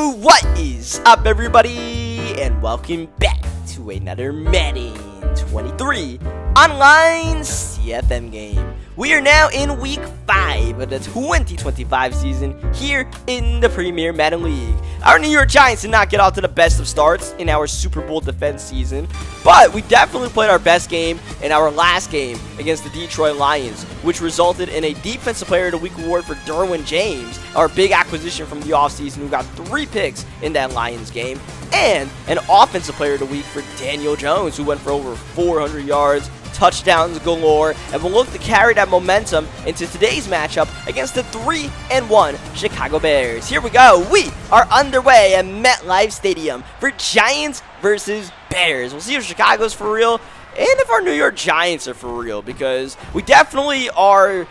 What is up, everybody, and welcome back to another Madden 23 online CFM game. We are now in week 5 of the 2025 season here in the Premier Madden League. Our New York Giants did not get off to the best of starts in our Super Bowl defense season, but we definitely played our best game in our last game against the Detroit Lions, which resulted in a Defensive Player of the Week award for Derwin James, our big acquisition from the offseason, who got 3 picks in that Lions game, and an Offensive Player of the Week for Daniel Jones, who went for over 400 yards, touchdowns galore, and will look to carry that momentum into today's matchup against the 3-1 Chicago Bears. Here we go. We are underway at MetLife Stadium for Giants versus Bears. We'll see if Chicago's for real and if our New York Giants are for real, because we definitely are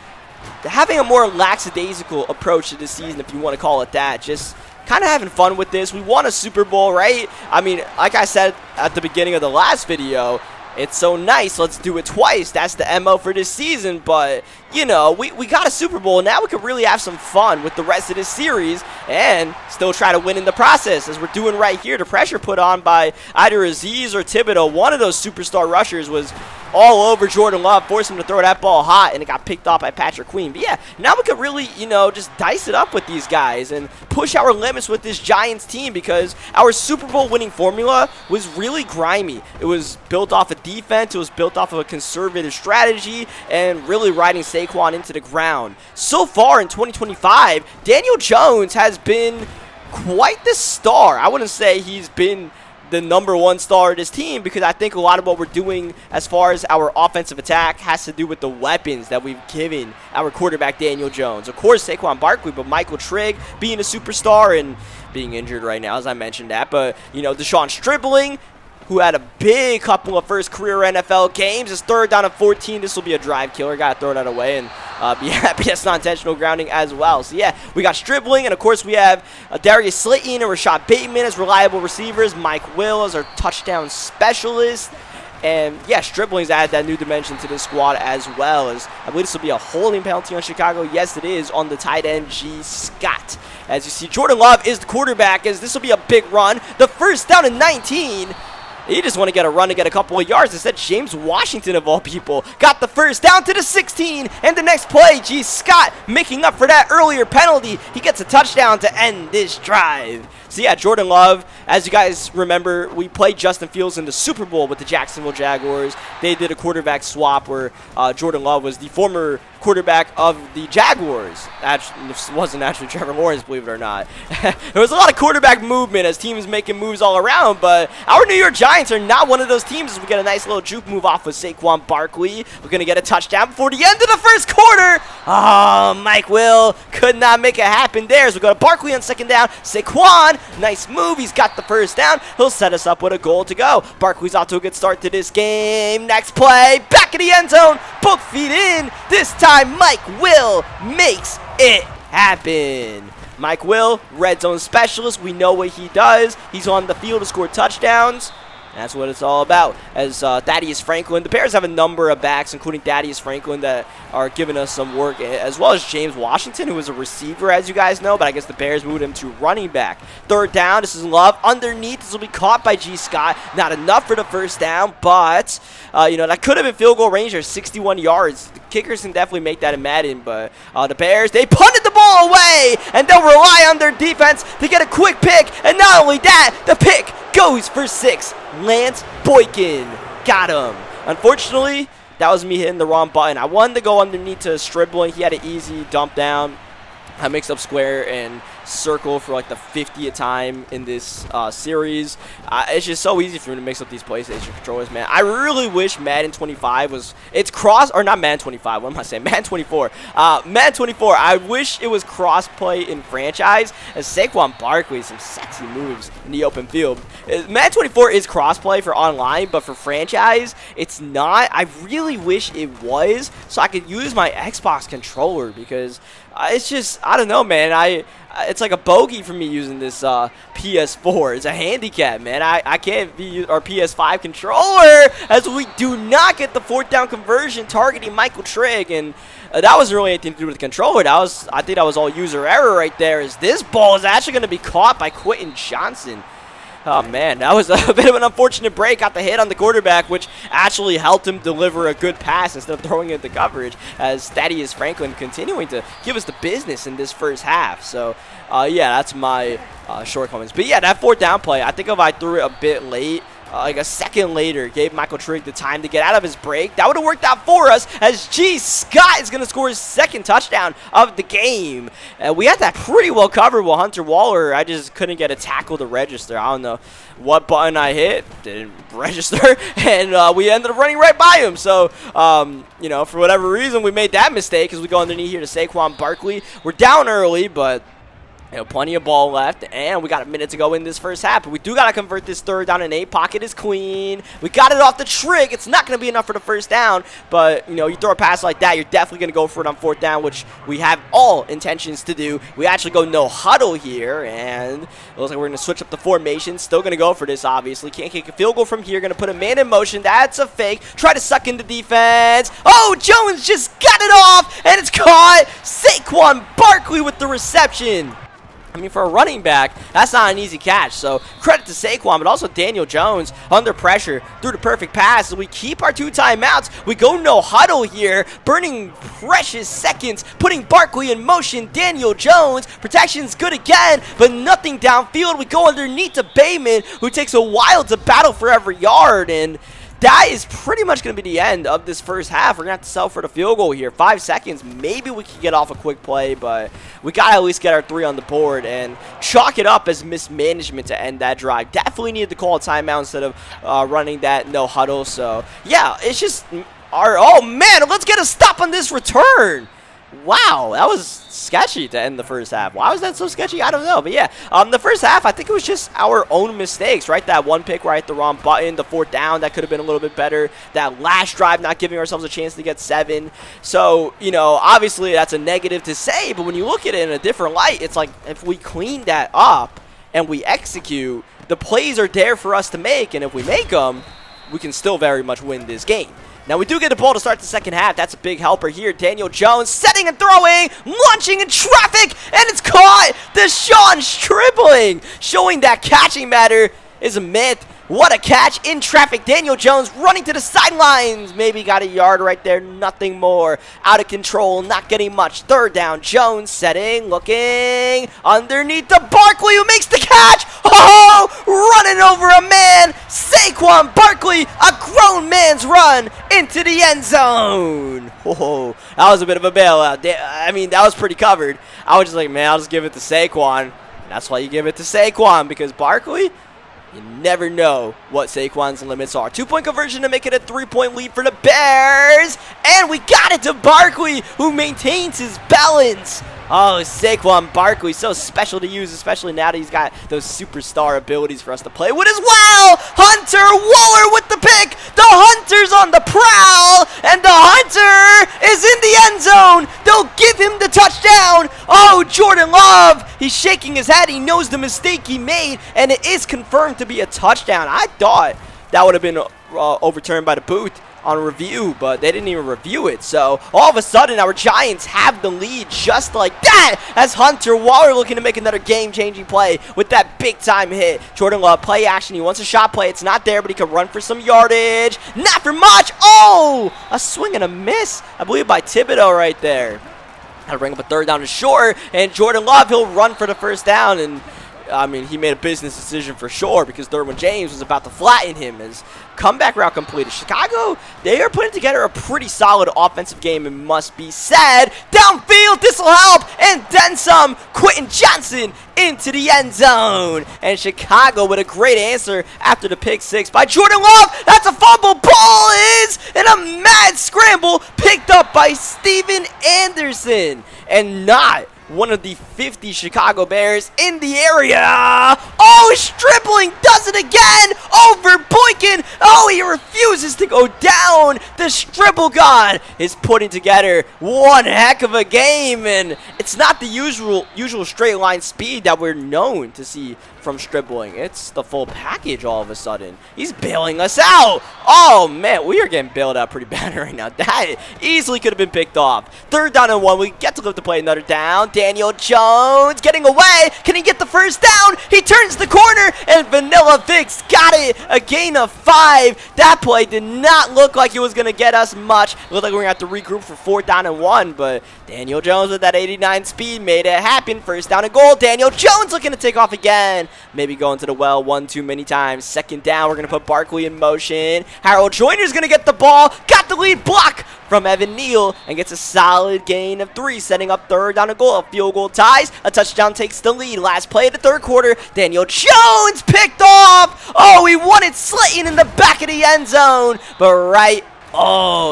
having a more lackadaisical approach to this season, if you want to call it that. Just kind of having fun with this. We won a Super Bowl, right? I mean, like I said at the beginning of the last video, it's so nice, let's do it twice. That's the MO for this season, but, you know, we got a Super Bowl. Now we can really have some fun with the rest of this series and still try to win in the process, as we're doing right here. The pressure put on by either Aziz or Thibodeau, one of those superstar rushers, was all over Jordan Love, forced him to throw that ball hot, and it got picked off by Patrick Queen. But yeah, now we could really, you know, just dice it up with these guys and push our limits with this Giants team, because our Super Bowl winning formula was really grimy. It was built off of defense, it was built off of a conservative strategy, and really riding Saquon into the ground. So far in 2025, Daniel Jones has been quite the star. I wouldn't say he's been the #1 star of this team, because I think a lot of what we're doing as far as our offensive attack has to do with the weapons that we've given our quarterback Daniel Jones. Of course, Saquon Barkley, but Michael Trigg being a superstar and being injured right now, as I mentioned that. But, you know, Deshaun Stribling, who had a big couple of first career NFL games, is 3rd down and 14. This will be a drive killer. Got to throw that away and be happy that's not intentional grounding as well. So, yeah, we got Stribling, and, of course, we have Darius Slayton and Rashad Bateman as reliable receivers. Mike Will as our touchdown specialist. And, yeah, Stribling's added that new dimension to this squad as well, as I believe this will be a holding penalty on Chicago. Yes, it is, on the tight end, G. Scott. As you see, Jordan Love is the quarterback, as this will be a big run. The 1st down and 19. You just want to get a run to get a couple of yards. Instead, James Washington, of all people, got the 1st down to the 16. And the next play, G. Scott making up for that earlier penalty. He gets a touchdown to end this drive. So, yeah, Jordan Love, as you guys remember, we played Justin Fields in the Super Bowl with the Jacksonville Jaguars. They did a quarterback swap where Jordan Love was the former quarterback of the Jaguars. Actually, this wasn't actually Trevor Lawrence, believe it or not. There was a lot of quarterback movement as teams making moves all around, but our New York Giants are not one of those teams, as we get a nice little juke move off with Saquon Barkley. We're going to get a touchdown before the end of the 1st quarter. Oh, Mike Will could not make it happen there. So we go to Barkley on 2nd down. Saquon, nice move. He's got the 1st down. He'll set us up with a goal to go. Barkley's off to a good start to this game. Next play, back in the end zone. Both feet in. This time, Mike Will makes it happen. Mike Will, red zone specialist. We know what he does. He's on the field to score touchdowns. That's what it's all about. As Thaddeus Franklin, the Bears have a number of backs, including Thaddeus Franklin, that are giving us some work, as well as James Washington, who is a receiver, as you guys know, but I guess the Bears moved him to running back. 3rd down, this is Love underneath. This will be caught by G. Scott. Not enough for the 1st down, but, you know, that could have been field goal range. There's 61 yards. The kickers can definitely make that in Madden, but the Bears, they punted the ball away, and they'll rely on their defense to get a quick pick, and not only that, the pick goes for 6. Lance Boykin got him. Unfortunately, that was me hitting the wrong button. I wanted to go underneath to Stribling. He had an easy dump down. I mixed up square and circle for like the 50th time in this series. It's just so easy for me to mix up these PlayStation controllers, man. I really wish Madden 25 was, it's cross, or not Madden 25, what am I saying? Madden 24. Madden 24, I wish it was cross-play in franchise, as Saquon Barkley, some sexy moves in the open field. Madden 24 is cross-play for online, but for franchise, it's not. I really wish it was, so I could use my Xbox controller, because it's just, I don't know, man. it's like a bogey for me using this PS4. It's a handicap, man. I can't be our PS5 controller as we do not get the 4th down conversion targeting Michael Trigg, and that wasn't really anything to do with the controller. I think that was all user error right there, as this ball is actually going to be caught by Quentin Johnson. Oh, man, that was a bit of an unfortunate break. Got the hit on the quarterback, which actually helped him deliver a good pass instead of throwing it into coverage, as Thaddeus Franklin continuing to give us the business in this first half. So, yeah, that's my shortcomings. But, yeah, that 4th down play, I think if I threw it a bit late, like a second later, gave Michael Trigg the time to get out of his break, that would have worked out for us, as G. Scott is going to score his 2nd touchdown of the game. We had that pretty well covered with Hunter Waller. I just couldn't get a tackle to register. I don't know what button I hit. Didn't register, and we ended up running right by him. So, you know, for whatever reason, we made that mistake as we go underneath here to Saquon Barkley. We're down early, but you know, plenty of ball left, and we got a minute to go in this first half. But we do got to convert this 3rd down and 8. Pocket is clean. We got it off the Trigg. It's not going to be enough for the 1st down, but, you know, you throw a pass like that, you're definitely going to go for it on 4th down, which we have all intentions to do. We actually go no huddle here, and it looks like we're going to switch up the formation. Still going to go for this, obviously. Can't kick a field goal from here. Going to put a man in motion. That's a fake. Try to suck into defense. Oh, Jones just got it off, and it's caught. Saquon Barkley with the reception. I mean, for a running back, that's not an easy catch. So credit to Saquon, but also Daniel Jones under pressure threw the perfect pass. So we keep our 2 timeouts. We go no huddle here, burning precious seconds, putting Barkley in motion. Daniel Jones, protection's good again, but nothing downfield. We go underneath to Bayman, who takes a while to battle for every yard, and that is pretty much going to be the end of this first half. We're going to have to settle for the field goal here. 5 seconds. Maybe we can get off a quick play, but we got to at least get our 3 on the board and chalk it up as mismanagement to end that drive. Definitely needed to call a timeout instead of running that no huddle. So, yeah, it's just oh, man, let's get a stop on this return. Wow, that was sketchy to end the first half. Why was that so sketchy? I don't know. But yeah, the first half, I think it was just our own mistakes, right? That one pick where I hit the wrong button, the 4th down, that could have been a little bit better. That last drive, not giving ourselves a chance to get 7. So, you know, obviously that's a negative to say, but when you look at it in a different light, it's like if we clean that up and we execute, the plays are there for us to make, and if we make them, we can still very much win this game. Now, we do get the ball to start the second half. That's a big helper here. Daniel Jones setting and throwing, launching in traffic, and it's caught. Deshaun's dribbling, showing that catching matter is a myth. What a catch in traffic. Daniel Jones running to the sidelines. Maybe got a yard right there. Nothing more. Out of control. Not getting much. 3rd down. Jones setting. Looking. Underneath to Barkley, who makes the catch. Oh! Running over a man. Saquon Barkley. A grown man's run into the end zone. Oh, that was a bit of a bailout. I mean, that was pretty covered. I was just like, man, I'll just give it to Saquon. That's why you give it to Saquon, because Barkley, you never know what Saquon's limits are. 2-point conversion to make it a 3-point lead for the Bears. And we got it to Barkley, who maintains his balance. Oh, Saquon Barkley, so special to use, especially now that he's got those superstar abilities for us to play with as well. Hunter Waller with the pick. The Hunter's on the prowl, and the Hunter is in the end zone. They'll give him the touchdown. Oh, Jordan Love, he's shaking his head. He knows the mistake he made, and it is confirmed to be a touchdown. I thought that would have been overturned by the booth on review, but they didn't even review it. So all of a sudden our Giants have the lead just like that, as Hunter Waller looking to make another game-changing play with that big-time hit. Jordan Love, play action. He wants a shot play. It's not there, but he can run for some yardage. Not for much. Oh, a swing and a miss, I believe, by Thibodeau right there. I'll bring up a 3rd down to short, and Jordan Love, he'll run for the 1st down, and I mean, he made a business decision for sure, because Derwin James was about to flatten him as comeback route completed. Chicago, they are putting together a pretty solid offensive game, it must be said. Downfield, this will help, and then some. Quentin Johnson into the end zone. And Chicago with a great answer after the pick 6 by Jordan Love. That's a fumble. Ball is in a mad scramble, picked up by Steven Anderson, and not one of the 50 Chicago Bears in the area. Oh, Stripling does it again over Boykin. Oh, he refuses to go down. The Stripple God is putting together one heck of a game, and it's not the usual straight line speed that we're known to see from Stribling. It's the full package all of a sudden. He's bailing us out. Oh, man, we are getting bailed out pretty bad right now. That easily could have been picked off. 3rd down and 1. We get to live to play another down. Daniel Jones getting away. Can he get the first down? He turns the corner, and Vanilla Vic's got it. A gain of 5. That play did not look like it was going to get us much. It looked like we were going to have to regroup for 4th down and 1, but Daniel Jones with that 89 speed made it happen. 1st down and goal. Daniel Jones looking to take off again. Maybe going to the well one too many times. 2nd down. We're going to put Barkley in motion. Harold Joyner's going to get the ball. Got the lead block from Evan Neal and gets a solid gain of 3, setting up 3rd down and goal. A field goal ties. A touchdown takes the lead. Last play of the 3rd quarter. Daniel Jones picked off. Oh, he wanted Slayton in the back of the end zone, but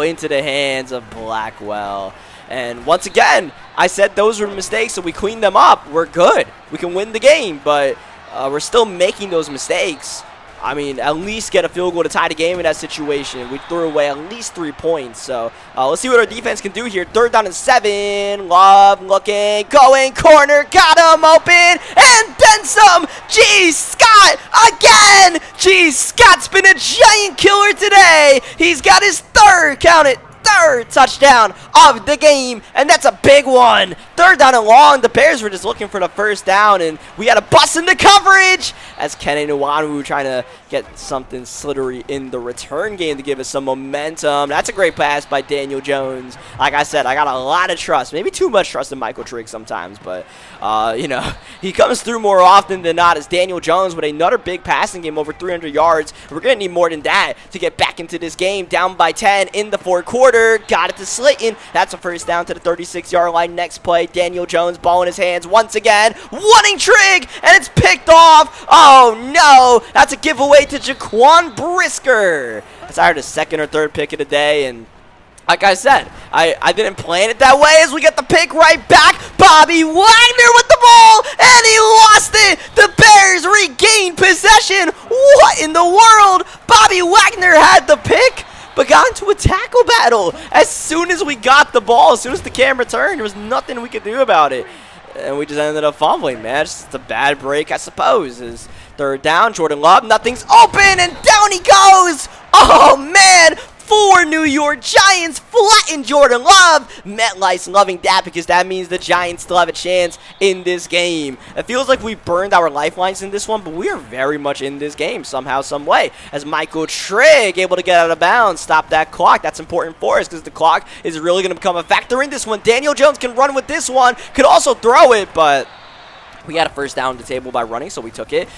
into the hands of Blackwell. And once again, I said those were mistakes, so we cleaned them up. We're good. We can win the game, but we're still making those mistakes. I mean, at least get a field goal to tie the game in that situation. We threw away at least 3 points. So let's see what our defense can do here. 3rd down and 7. Love looking, going corner, got him open, and then some. G. Scott again. G. Scott's been a giant killer today. He's got his 3rd, count it, 3rd touchdown of the game, and that's a big one. 3rd down and long. The Bears were just looking for the 1st down, and we had a bust in the coverage as Kenny Nwanu trying to get something slithery in the return game to give us some momentum. That's a great pass by Daniel Jones. Like I said, I got a lot of trust, maybe too much trust in Michael Trigg sometimes, but you know, he comes through more often than not as Daniel Jones with another big passing game over 300 yards. We're going to need more than that to get back into this game. Down by 10 in the 4th quarter. Got it to Slayton. That's a 1st down to the 36-yard line. Next play, Daniel Jones, ball in his hands once again. Wanting Trigg, and it's picked off. Oh, no. That's a giveaway to Jaquan Brisker. That's either the 2nd or 3rd pick of the day, and like I said, I didn't plan it that way as we get the pick right back. Bobby Wagner with the ball, and he lost it. The Bears regained possession. What in the world? Bobby Wagner had the pick, but got into a tackle battle. As soon as we got the ball, as soon as the camera turned, there was nothing we could do about it. And we just ended up fumbling, man. It's just a bad break, I suppose. Is 3rd down, Jordan Love, nothing's open, and down he goes. Oh, man. 4 New York Giants flatten Jordan Love. MetLife's loving that because that means the Giants still have a chance in this game. It feels like we burned our lifelines in this one, but we are very much in this game somehow, some way. As Michael Trigg able to get out of bounds, stop that clock. That's important for us because the clock is really going to become a factor in this one. Daniel Jones can run with this one, could also throw it, but we had a 1st down on the table by running, so we took it.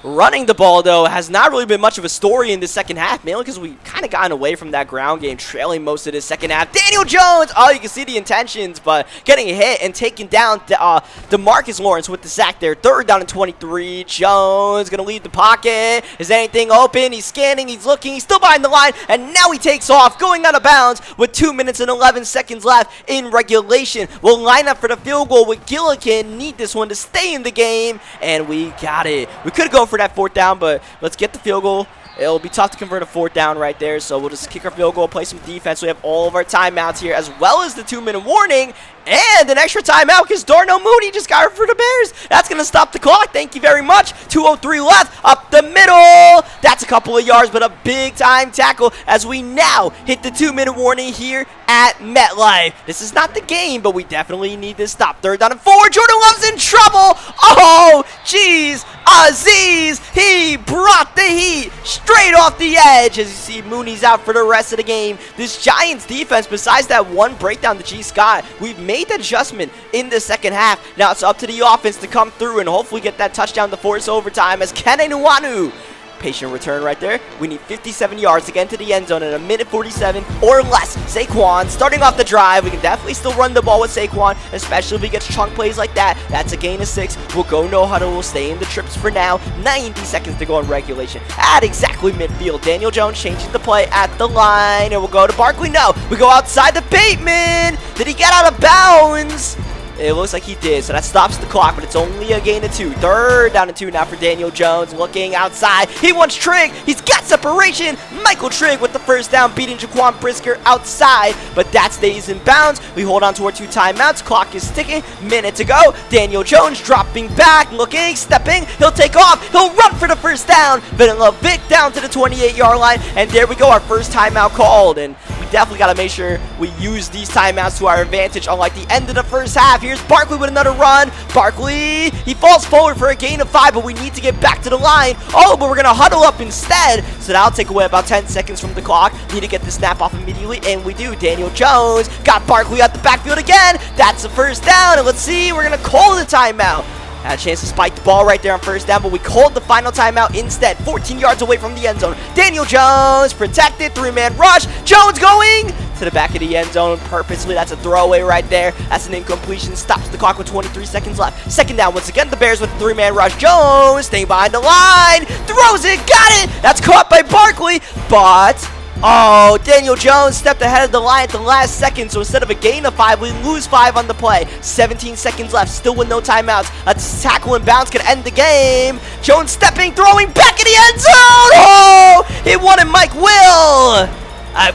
Running the ball, though, has not really been much of a story in the 2nd half, mainly because we kind of gotten away from that ground game, trailing most of the 2nd half. Daniel Jones! Oh, you can see the intentions, but getting hit and taking down DeMarcus Lawrence with the sack there. 3rd down and 23. Jones going to leave the pocket. Is anything open? He's scanning. He's looking. He's still behind the line, and now he takes off, going out of bounds with 2 minutes and 11 seconds left in regulation. We'll line up for the field goal with Gillikin. Need this one to stay in the game, and we got it. We could go for that 4th down, but let's get the field goal. It'll be tough to convert a 4th down right there, so we'll just kick our field goal, play some defense. We have all of our timeouts here, as well as the 2-minute warning, and an extra timeout because Darnell Mooney just got it for the Bears. That's going to stop the clock. Thank you very much. 2:03 left, up the middle. That's a couple of yards, but a big-time tackle as we now hit the 2-minute warning here at MetLife. This is not the game, but we definitely need this stop. 3rd down and 4. Jordan Love's in trouble. Oh, jeez. Aziz, he brought the heat straight off the edge. As you see, Mooney's out for the rest of the game. This Giants defense, besides that one breakdown to G. Scott, we've made that adjustment in the 2nd half. Now it's up to the offense to come through and hopefully get that touchdown to force overtime as Kenny Nwanu. Patient return right there. We need 57 yards to get into the end zone in a minute 47 or less. Saquon starting off the drive. We can definitely still run the ball with Saquon, especially if he gets chunk plays like that. That's a gain of 6. We'll go no huddle. We'll stay in the trips for now. 90 seconds to go in regulation at exactly midfield. Daniel Jones changing the play at the line, and we'll go to Barkley. No, we go outside the Bateman. Did he get out of bounds? It looks like he did, so that stops the clock, but it's only a gain of 2. 3rd down and 2 now for Daniel Jones, looking outside. He wants Trigg. He's got separation. Michael Trigg with the first down, beating Jaquan Brisker outside, but that stays in bounds. We hold on to our 2 timeouts. Clock is ticking. Minute to go. Daniel Jones dropping back, looking, stepping. He'll take off. He'll run for the first down. Vanilla Vic down to the 28-yard line, and there we go. Our first timeout called, and we definitely got to make sure we use these timeouts to our advantage, unlike the end of the first half. Here's Barkley with another run. Barkley, he falls forward for a gain of 5, but we need to get back to the line. Oh, but we're going to huddle up instead, so that'll take away about 10 seconds from the clock. Need to get the snap off immediately, and we do. Daniel Jones got Barkley out the backfield again. That's the first down, and let's see, we're going to call the timeout. Had a chance to spike the ball right there on first down, but we called the final timeout instead. 14 yards away from the end zone. Daniel Jones protected, 3-man rush. Jones going to the back of the end zone purposely. That's a throwaway right there. That's an incompletion. Stops the clock with 23 seconds left. Second down once again. The Bears with a 3-man rush. Jones staying behind the line. Throws it. Got it. That's caught by Barkley, but oh, Daniel Jones stepped ahead of the line at the last second, so instead of a gain of 5, we lose 5 on the play. 17 seconds left, still with no timeouts. A tackle and bounce could end the game. Jones stepping, throwing back in the end zone. Oh, it wanted Mike Will.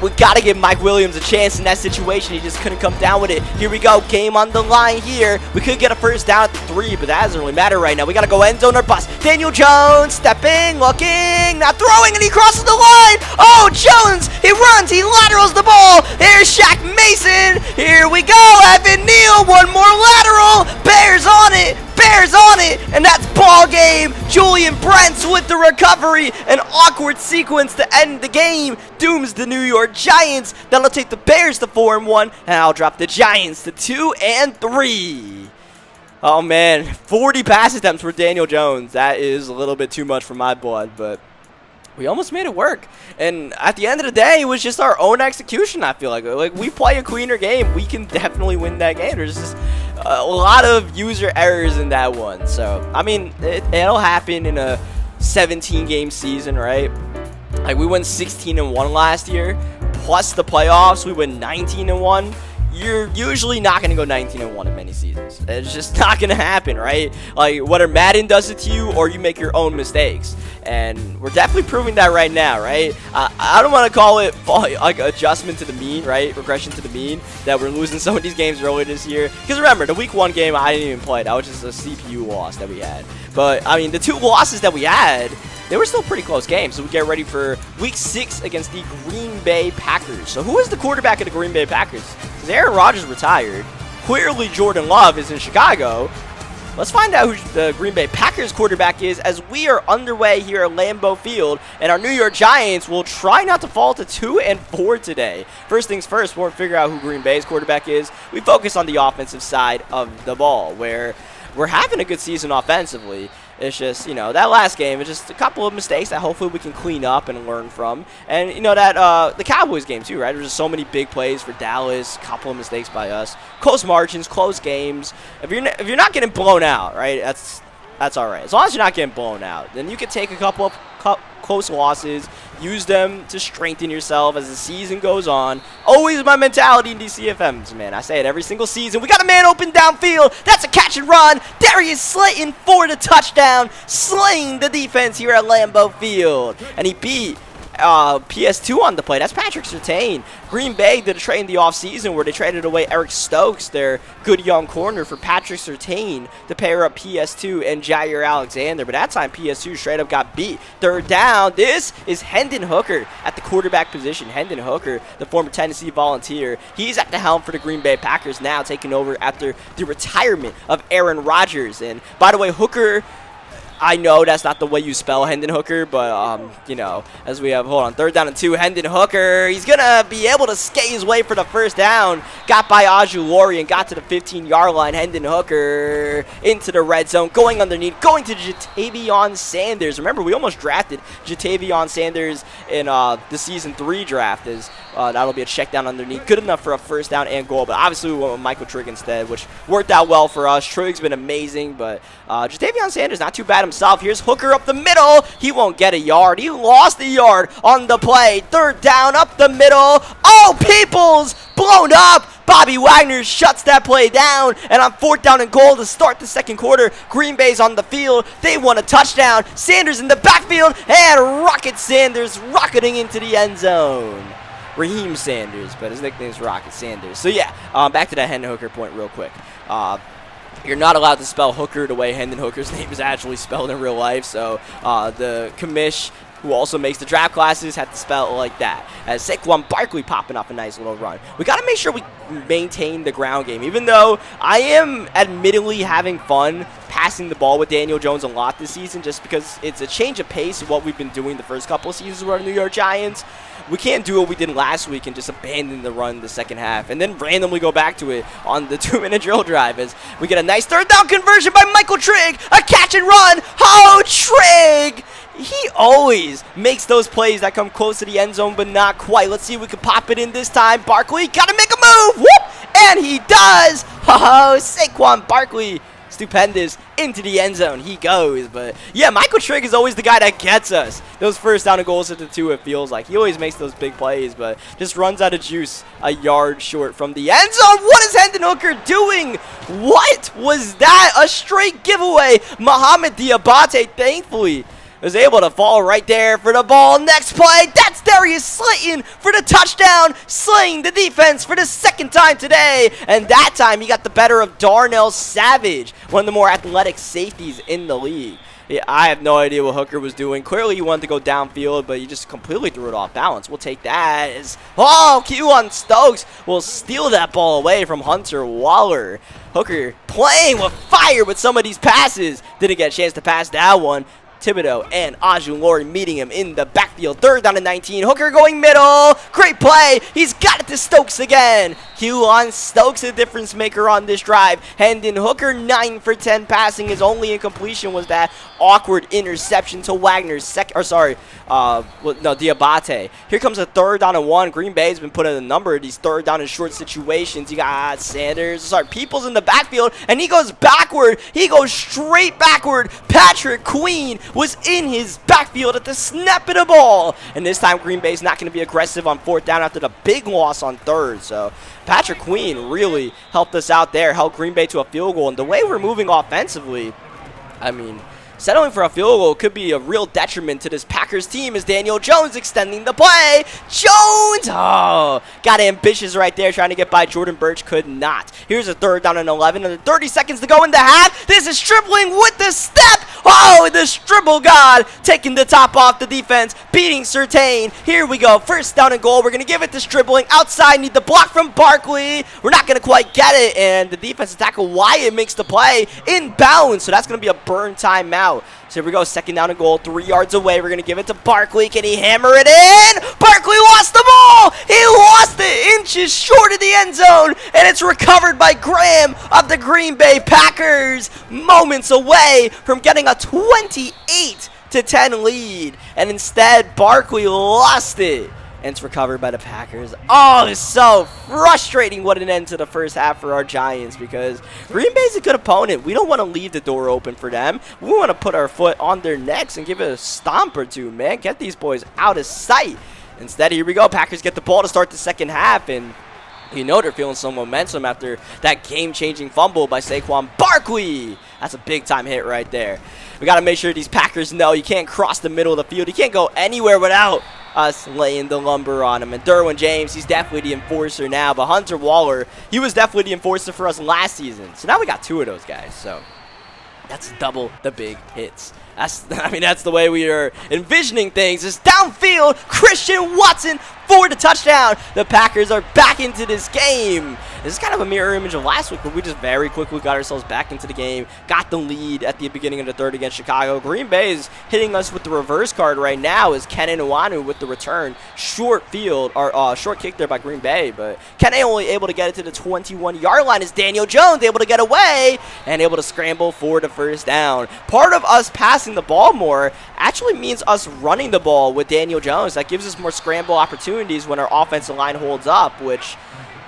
We got to give Mike Williams a chance in that situation. He just couldn't come down with it. Here we go. Game on the line here. We could get a first down at the 3, but that doesn't really matter right now. We got to go end zone or bust. Daniel Jones stepping, looking, not throwing, and he crosses the line. Oh, Jones, he runs, he laterals the ball. Here's Shaq Mason. Here we go. Evan Neal, one more lateral. Bears on it. Bears on it, and that's ball game. Julian Brents with the recovery. An awkward sequence to end the game dooms the New York Giants. That'll take the Bears to 4-1, and I'll drop the Giants to 2-3. Oh man, 40 pass attempts for Daniel Jones. That is a little bit too much for my blood, but we almost made it work. And at the end of the day, it was just our own execution, I feel like. Like, we play a cleaner game, we can definitely win that game. There's just a lot of user errors in that one. So, I mean, it'll happen in a 17-game season, right? Like, we went 16-1 last year, plus the playoffs, we went 19-1. You're usually not going to go 19-1 in many seasons. It's just not going to happen, right? Like, whether Madden does it to you or you make your own mistakes. And we're definitely proving that right now, right? I don't want to call it like adjustment to the mean, right? Regression to the mean, that we're losing some of these games earlier this year. Because remember, the week 1 game, I didn't even play. That was just a CPU loss that we had. But, I mean, the 2 losses that we had, they were still pretty close games. So we get ready for week 6 against the Green Bay Packers. So who is the quarterback of the Green Bay Packers? Because Aaron Rodgers retired. Clearly Jordan Love is in Chicago. Let's find out who the Green Bay Packers quarterback is as we are underway here at Lambeau Field. And our New York Giants will try not to fall to 2-4 today. First things first, we'll figure out who Green Bay's quarterback is. We focus on the offensive side of the ball, where we're having a good season offensively. It's just, you know, that last game, it's just a couple of mistakes that hopefully we can clean up and learn from. And, you know, that the Cowboys game too, right? There's just so many big plays for Dallas, a couple of mistakes by us. Close margins, close games. If you're not getting blown out, right, that's all right. As long as you're not getting blown out, then you can take a couple of close losses, use them to strengthen yourself as the season goes on. Always my mentality in these CFMs, man. I say it every single season. We got a man open downfield. That's a catch and run. Darius Slayton for the touchdown, slaying the defense here at Lambeau Field. And he beat PS2 on the play. That's Patrick Surtain. Green Bay did a trade in the offseason where they traded away Eric Stokes, their good young corner, for Patrick Surtain to pair up PS2 and Jair Alexander. But that time, PS2 straight up got beat. Third down. This is Hendon Hooker at the quarterback position. Hendon Hooker, the former Tennessee Volunteer. He's at the helm for the Green Bay Packers now, taking over after the retirement of Aaron Rodgers. And by the way, Hooker, I know that's not the way you spell Hendon Hooker, but, you know, as we have, hold on, 3rd down and 2, Hendon Hooker, he's going to be able to skate his way for the first down. Got by Ojulari and got to the 15-yard line. Hendon Hooker into the red zone, going underneath, going to Jatavion Sanders. Remember, we almost drafted Jatavion Sanders in the Season 3 draft, as that'll be a check down underneath. Good enough for a first down and goal, but obviously we went with Michael Trigg instead, which worked out well for us. Trigg's been amazing, but Jatavion Sanders, not too bad himself. Here's Hooker up the middle. He won't get a yard. He lost a yard on the play. Third down up the middle. Oh, Peoples blown up. Bobby Wagner shuts that play down, and on 4th down and goal to start the second quarter, Green Bay's on the field. They want a touchdown. Sanders in the backfield, and Rocket Sanders rocketing into the end zone. Raheem Sanders, but his nickname's Rocket Sanders. So yeah, back to that Hendon Hooker point real quick. You're not allowed to spell Hooker the way Hendon Hooker's name is actually spelled in real life, so the commish, who also makes the draft classes, had to spell it like that. As Saquon Barkley popping off a nice little run. We got to make sure we maintain the ground game. Even though I am admittedly having fun passing the ball with Daniel Jones a lot this season, just because it's a change of pace of what we've been doing the first couple of seasons with our New York Giants. We can't do what we did last week and just abandon the run the second half and then randomly go back to it on the 2-minute drill drive as we get a nice third down conversion by Michael Trigg. A catch and run. Oh, Trigg! He always makes those plays that come close to the end zone, but not quite. Let's see if we can pop it in this time. Barkley got to make a move. Whoop! And he does. Oh, Saquon Barkley. Stupendous. Into the end zone he goes. But yeah, Michael Trigg is always the guy that gets us those first down and goals at the 2. It feels like he always makes those big plays, but just runs out of juice a yard short from the end zone. What is Hendon Hooker doing? What was that? A straight giveaway. Mohamed Diabate, thankfully, was able to fall right there for the ball. Next play, that's Darius Slayton for the touchdown, slaying the defense for the second time today. And that time he got the better of Darnell Savage, one of the more athletic safeties in the league. Yeah, I have no idea what Hooker was doing. Clearly he wanted to go downfield, but he just completely threw it off balance. We'll take that. Oh, Q1 Stokes will steal that ball away from Hunter Waller. Hooker playing with fire with some of these passes. Didn't get a chance to pass that one. Thibodeau and Ajulori meeting him in the backfield. 3rd down and 19. Hooker going middle. Great play. He's got it to Stokes again. Q on Stokes, a difference maker on this drive. Hendon Hooker 9 for 10 passing. His only incompletion was that awkward interception to Wagner's Diabate. Here comes a 3rd down and 1. Green Bay's been putting a number of these 3rd down and short situations. You got Peoples in the backfield, and he goes backward. He goes straight backward. Patrick Queen was in his backfield at the snap of the ball. And this time Green Bay's not going to be aggressive on 4th down after the big loss on 3rd. So Patrick Queen really helped us out there, helped Green Bay to a field goal. And the way we're moving offensively, I mean, settling for a field goal could be a real detriment to this Packers team as Daniel Jones extending the play. Jones! Oh, got ambitious right there trying to get by Jordan Burch. Could not. Here's a 3rd down and 11 and 30 seconds to go in the half. This is Stribling with the step. Oh, the Stribble God taking the top off the defense, beating Surtain. Here we go. 1st down and goal. We're going to give it to Stribling. Outside, need the block from Barkley. We're not going to quite get it, and the defensive tackle Wyatt makes the play inbounds, so that's going to be a burn timeout. So here we go, 2nd down and goal, 3 yards away. We're going to give it to Barkley. Can he hammer it in? Barkley lost the ball. He lost it inches short of the end zone, and it's recovered by Graham of the Green Bay Packers. Moments away from getting a 28-10 lead, and instead Barkley lost it. And it's recovered by the Packers. Oh, it's so frustrating. What an end to the first half for our Giants, because Green Bay's a good opponent. We don't want to leave the door open for them. We want to put our foot on their necks and give it a stomp or two, man. Get these boys out of sight. Instead, here we go. Packers get the ball to start the second half, and you know they're feeling some momentum after that game-changing fumble by Saquon Barkley. That's a big-time hit right there. We got to make sure these Packers know you can't cross the middle of the field. You can't go anywhere without us laying the lumber on him. And Derwin James, he's definitely the enforcer now. But Hunter Waller, he was definitely the enforcer for us last season. So now we got 2 of those guys. So that's double the big hits. That's the way we are envisioning things. It's downfield, Christian Watson for the touchdown. The Packers are back into this game. This is kind of a mirror image of last week, but we just very quickly got ourselves back into the game, got the lead at the beginning of the 3rd against Chicago. Green Bay is hitting us with the reverse card right now as Kene Nwanu with the return. Short kick there by Green Bay, but Kene only able to get it to the 21-yard line as Daniel Jones able to get away and able to scramble for the 1st down. Part of us passing the ball more actually means us running the ball with Daniel Jones. That gives us more scramble opportunities when our offensive line holds up, which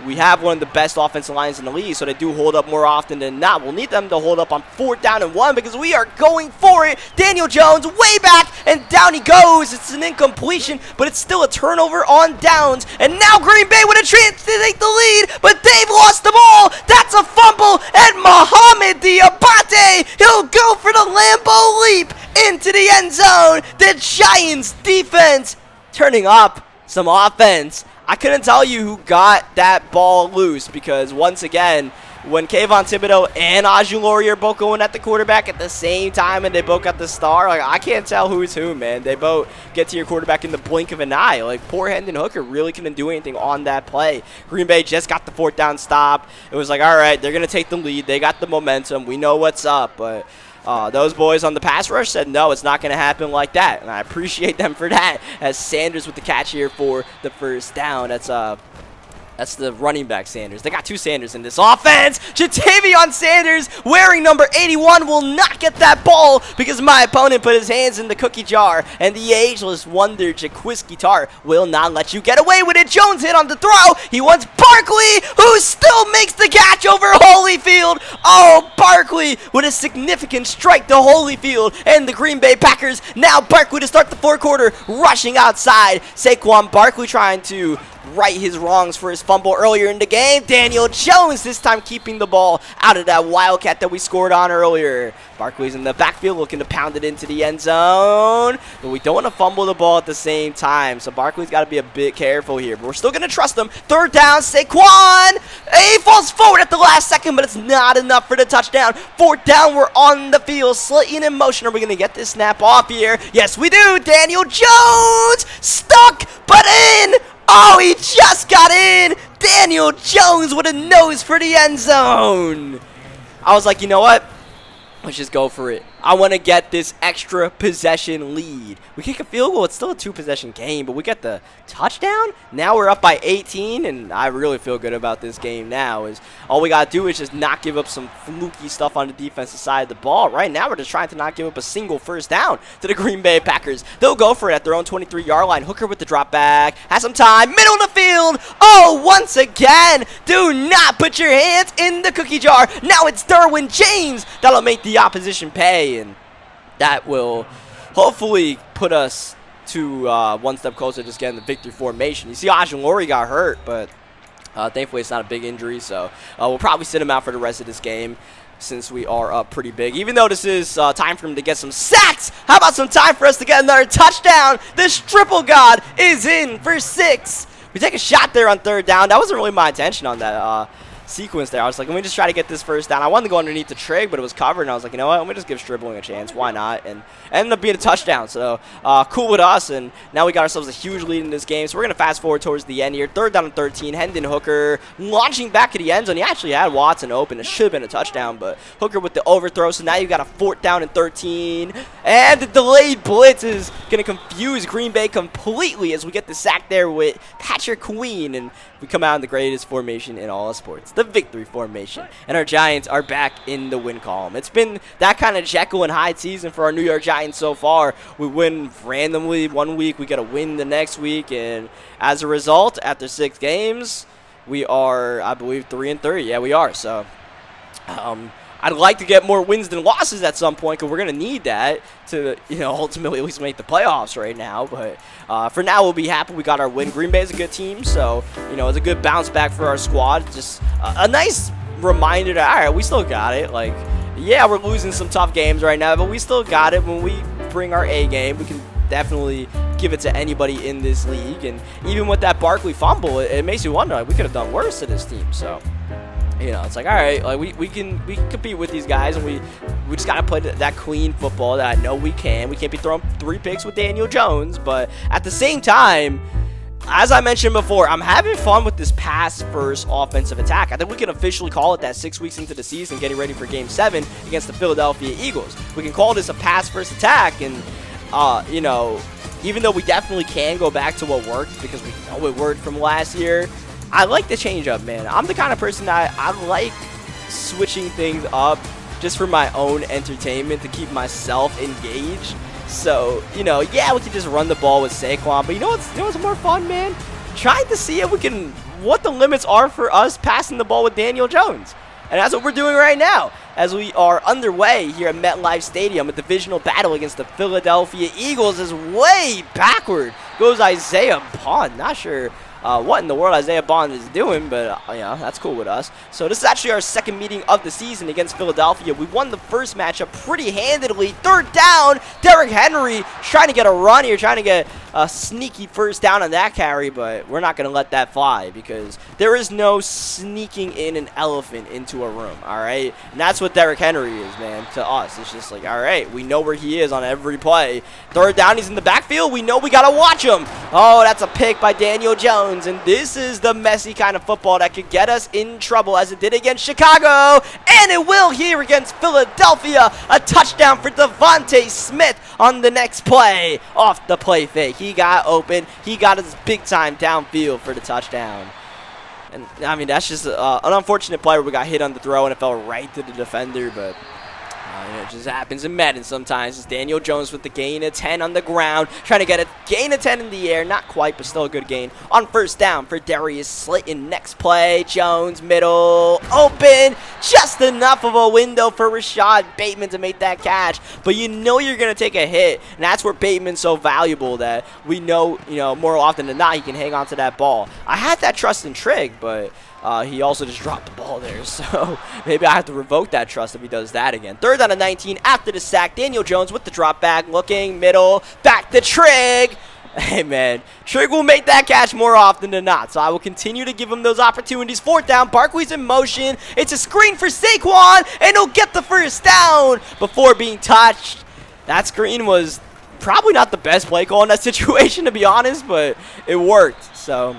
we have one of the best offensive lines in the league, so they do hold up more often than not. We'll need them to hold up on 4th down and 1 because we are going for it. Daniel Jones way back, and down he goes. It's an incompletion, but it's still a turnover on downs. And now Green Bay with a chance to take the lead, but they've lost the ball. That's a fumble, and Mohamed Diabate, he'll go for the Lambeau leap into the end zone. The Giants defense turning up some offense. I couldn't tell you who got that ball loose because, once again, when Kayvon Thibodeau and Ajuilori are both going at the quarterback at the same time and they both got the star, like, I can't tell who's who, man. They both get to your quarterback in the blink of an eye. Like, poor Hendon Hooker really couldn't do anything on that play. Green Bay just got the 4th down stop. It was like, all right, they're going to take the lead. They got the momentum. We know what's up, but those boys on the pass rush said, no, it's not going to happen like that, and I appreciate them for that, as Sanders with the catch here for the 1st down. That's the running back Sanders. They got 2 Sanders in this offense. Jatavion Sanders, wearing number 81, will not get that ball because my opponent put his hands in the cookie jar. And the ageless wonder Jaquiski Tartt will not let you get away with it. Jones hit on the throw. He wants Barkley, who still makes the catch over Holyfield. Oh, Barkley with a significant strike to Holyfield and the Green Bay Packers. Now Barkley to start the 4th quarter, rushing outside. Saquon Barkley trying to right his wrongs for his fumble earlier in the game. Daniel Jones this time keeping the ball out of that Wildcat that we scored on earlier. Barkley's in the backfield looking to pound it into the end zone, but we don't want to fumble the ball at the same time, so Barkley's got to be a bit careful here, but we're still going to trust him. 3rd down, Saquon. He falls forward at the last second, but it's not enough for the touchdown. 4th down, we're on the field. Slayton in motion. Are we going to get this snap off here? Yes, we do. Daniel Jones stuck, but in. Oh, he just got in. Daniel Jones with a nose for the end zone. I was like, you know what? Let's just go for it. I want to get this extra possession lead. We kick a field goal. It's still a 2-possession game, but we get the touchdown. Now we're up by 18, and I really feel good about this game now. Is all we got to do is just not give up some fluky stuff on the defensive side of the ball. Right now, we're just trying to not give up a single 1st down to the Green Bay Packers. They'll go for it at their own 23-yard line. Hooker with the drop back. Has some time. Middle of the field. Oh, once again, do not put your hands in the cookie jar. Now it's Derwin James that'll make the opposition pay. And that will hopefully put us to one step closer to just getting the victory formation. You see Ajuilori got hurt, but thankfully it's not a big injury, so we'll probably sit him out for the rest of this game since we are up pretty big. Even though this is time for him to get some sacks, how about some time for us to get another touchdown? This triple god is in for 6. We take a shot there on 3rd down. That wasn't really my intention on that sequence there. I was like, let me just try to get this 1st down. I wanted to go underneath the trig, but it was covered, and I was like, you know what, let me just give Stribling a chance. Why not? And it ended up being a touchdown, so cool with us, and now we got ourselves a huge lead in this game, so we're going to fast forward towards the end here. 3rd down and 13. Hendon Hooker launching back at the end zone. He actually had Watson open. It should have been a touchdown, but Hooker with the overthrow, so now you got a 4th down and 13, and the delayed blitz is going to confuse Green Bay completely as we get the sack there with Patrick Queen, and we come out in the greatest formation in all of sports, the victory formation, and our Giants are back in the win column. It's been that kind of Jekyll and Hyde season for our New York Giants so far. We win randomly one week, we get a win the next week, and as a result, after 6 games, we are, I believe, 3-3. Yeah, we are. So I'd like to get more wins than losses at some point, because we're going to need that to, ultimately at least make the playoffs right now. But for now, we'll be happy we got our win. Green Bay is a good team, so, it's a good bounce back for our squad. Just a nice reminder that, all right, we still got it. Like, yeah, we're losing some tough games right now, but we still got it. When we bring our A game, we can definitely give it to anybody in this league. And even with that Barkley fumble, it makes you wonder, like, we could have done worse to this team. So it's like, all right, like we can compete with these guys, and we just gotta play that clean football that I know we can. We can't be throwing 3 picks with Daniel Jones, but at the same time, as I mentioned before, I'm having fun with this pass-first offensive attack. I think we can officially call it that 6 weeks into the season, getting ready for Game 7 against the Philadelphia Eagles. We can call this a pass-first attack, and even though we definitely can go back to what worked, because we know it worked from last year, I like the change up, man. I'm the kind of person that I like switching things up just for my own entertainment, to keep myself engaged. So, yeah, we can just run the ball with Saquon, but you know what's more fun, man? Trying to see if we can what the limits are for us passing the ball with Daniel Jones. And that's what we're doing right now as we are underway here at MetLife Stadium. A divisional battle against the Philadelphia Eagles is way backward. Goes Isaiah Bond. Not sure what in the world Isaiah Bond is doing, but yeah, that's cool with us. So this is actually our second meeting of the season against Philadelphia. We won the first matchup pretty handedly. Third down, Derrick Henry trying to get a run here, trying to get a sneaky first down on that carry, but we're not going to let that fly because there is no sneaking in an elephant into a room, all right? And that's what Derrick Henry is, man, to us. It's just like, all right, we know where he is on every play. Third down, he's in the backfield. We know we got to watch him. Oh, that's a pick by Daniel Jones, and this is the messy kind of football that could get us in trouble as it did against Chicago, and it will here against Philadelphia. A touchdown for Devontae Smith on the next play off the play fake. He got open. He got his big time downfield for the touchdown. And, I mean, that's just an unfortunate play where we got hit on the throw and it fell right to the defender, but it just happens in Madden sometimes. It's Daniel Jones with the gain of 10 on the ground, trying to get a gain of 10 in the air. Not quite, but still a good gain. On first down for Darius Slayton. Next play, Jones, middle, open. Just enough of a window for Rashad Bateman to make that catch. But you know you're going to take a hit, and that's where Bateman's so valuable that we know, more often than not, he can hang on to that ball. I had that trust in Trigg, but he also just dropped the ball there, so maybe I have to revoke that trust if he does that again. Third down and 19 after the sack. Daniel Jones with the drop back, looking, middle, back to Trigg. Hey, man, Trigg will make that catch more often than not, so I will continue to give him those opportunities. Fourth down, Barkley's in motion. It's a screen for Saquon, and he'll get the first down before being touched. That screen was probably not the best play call in that situation, to be honest, but it worked, so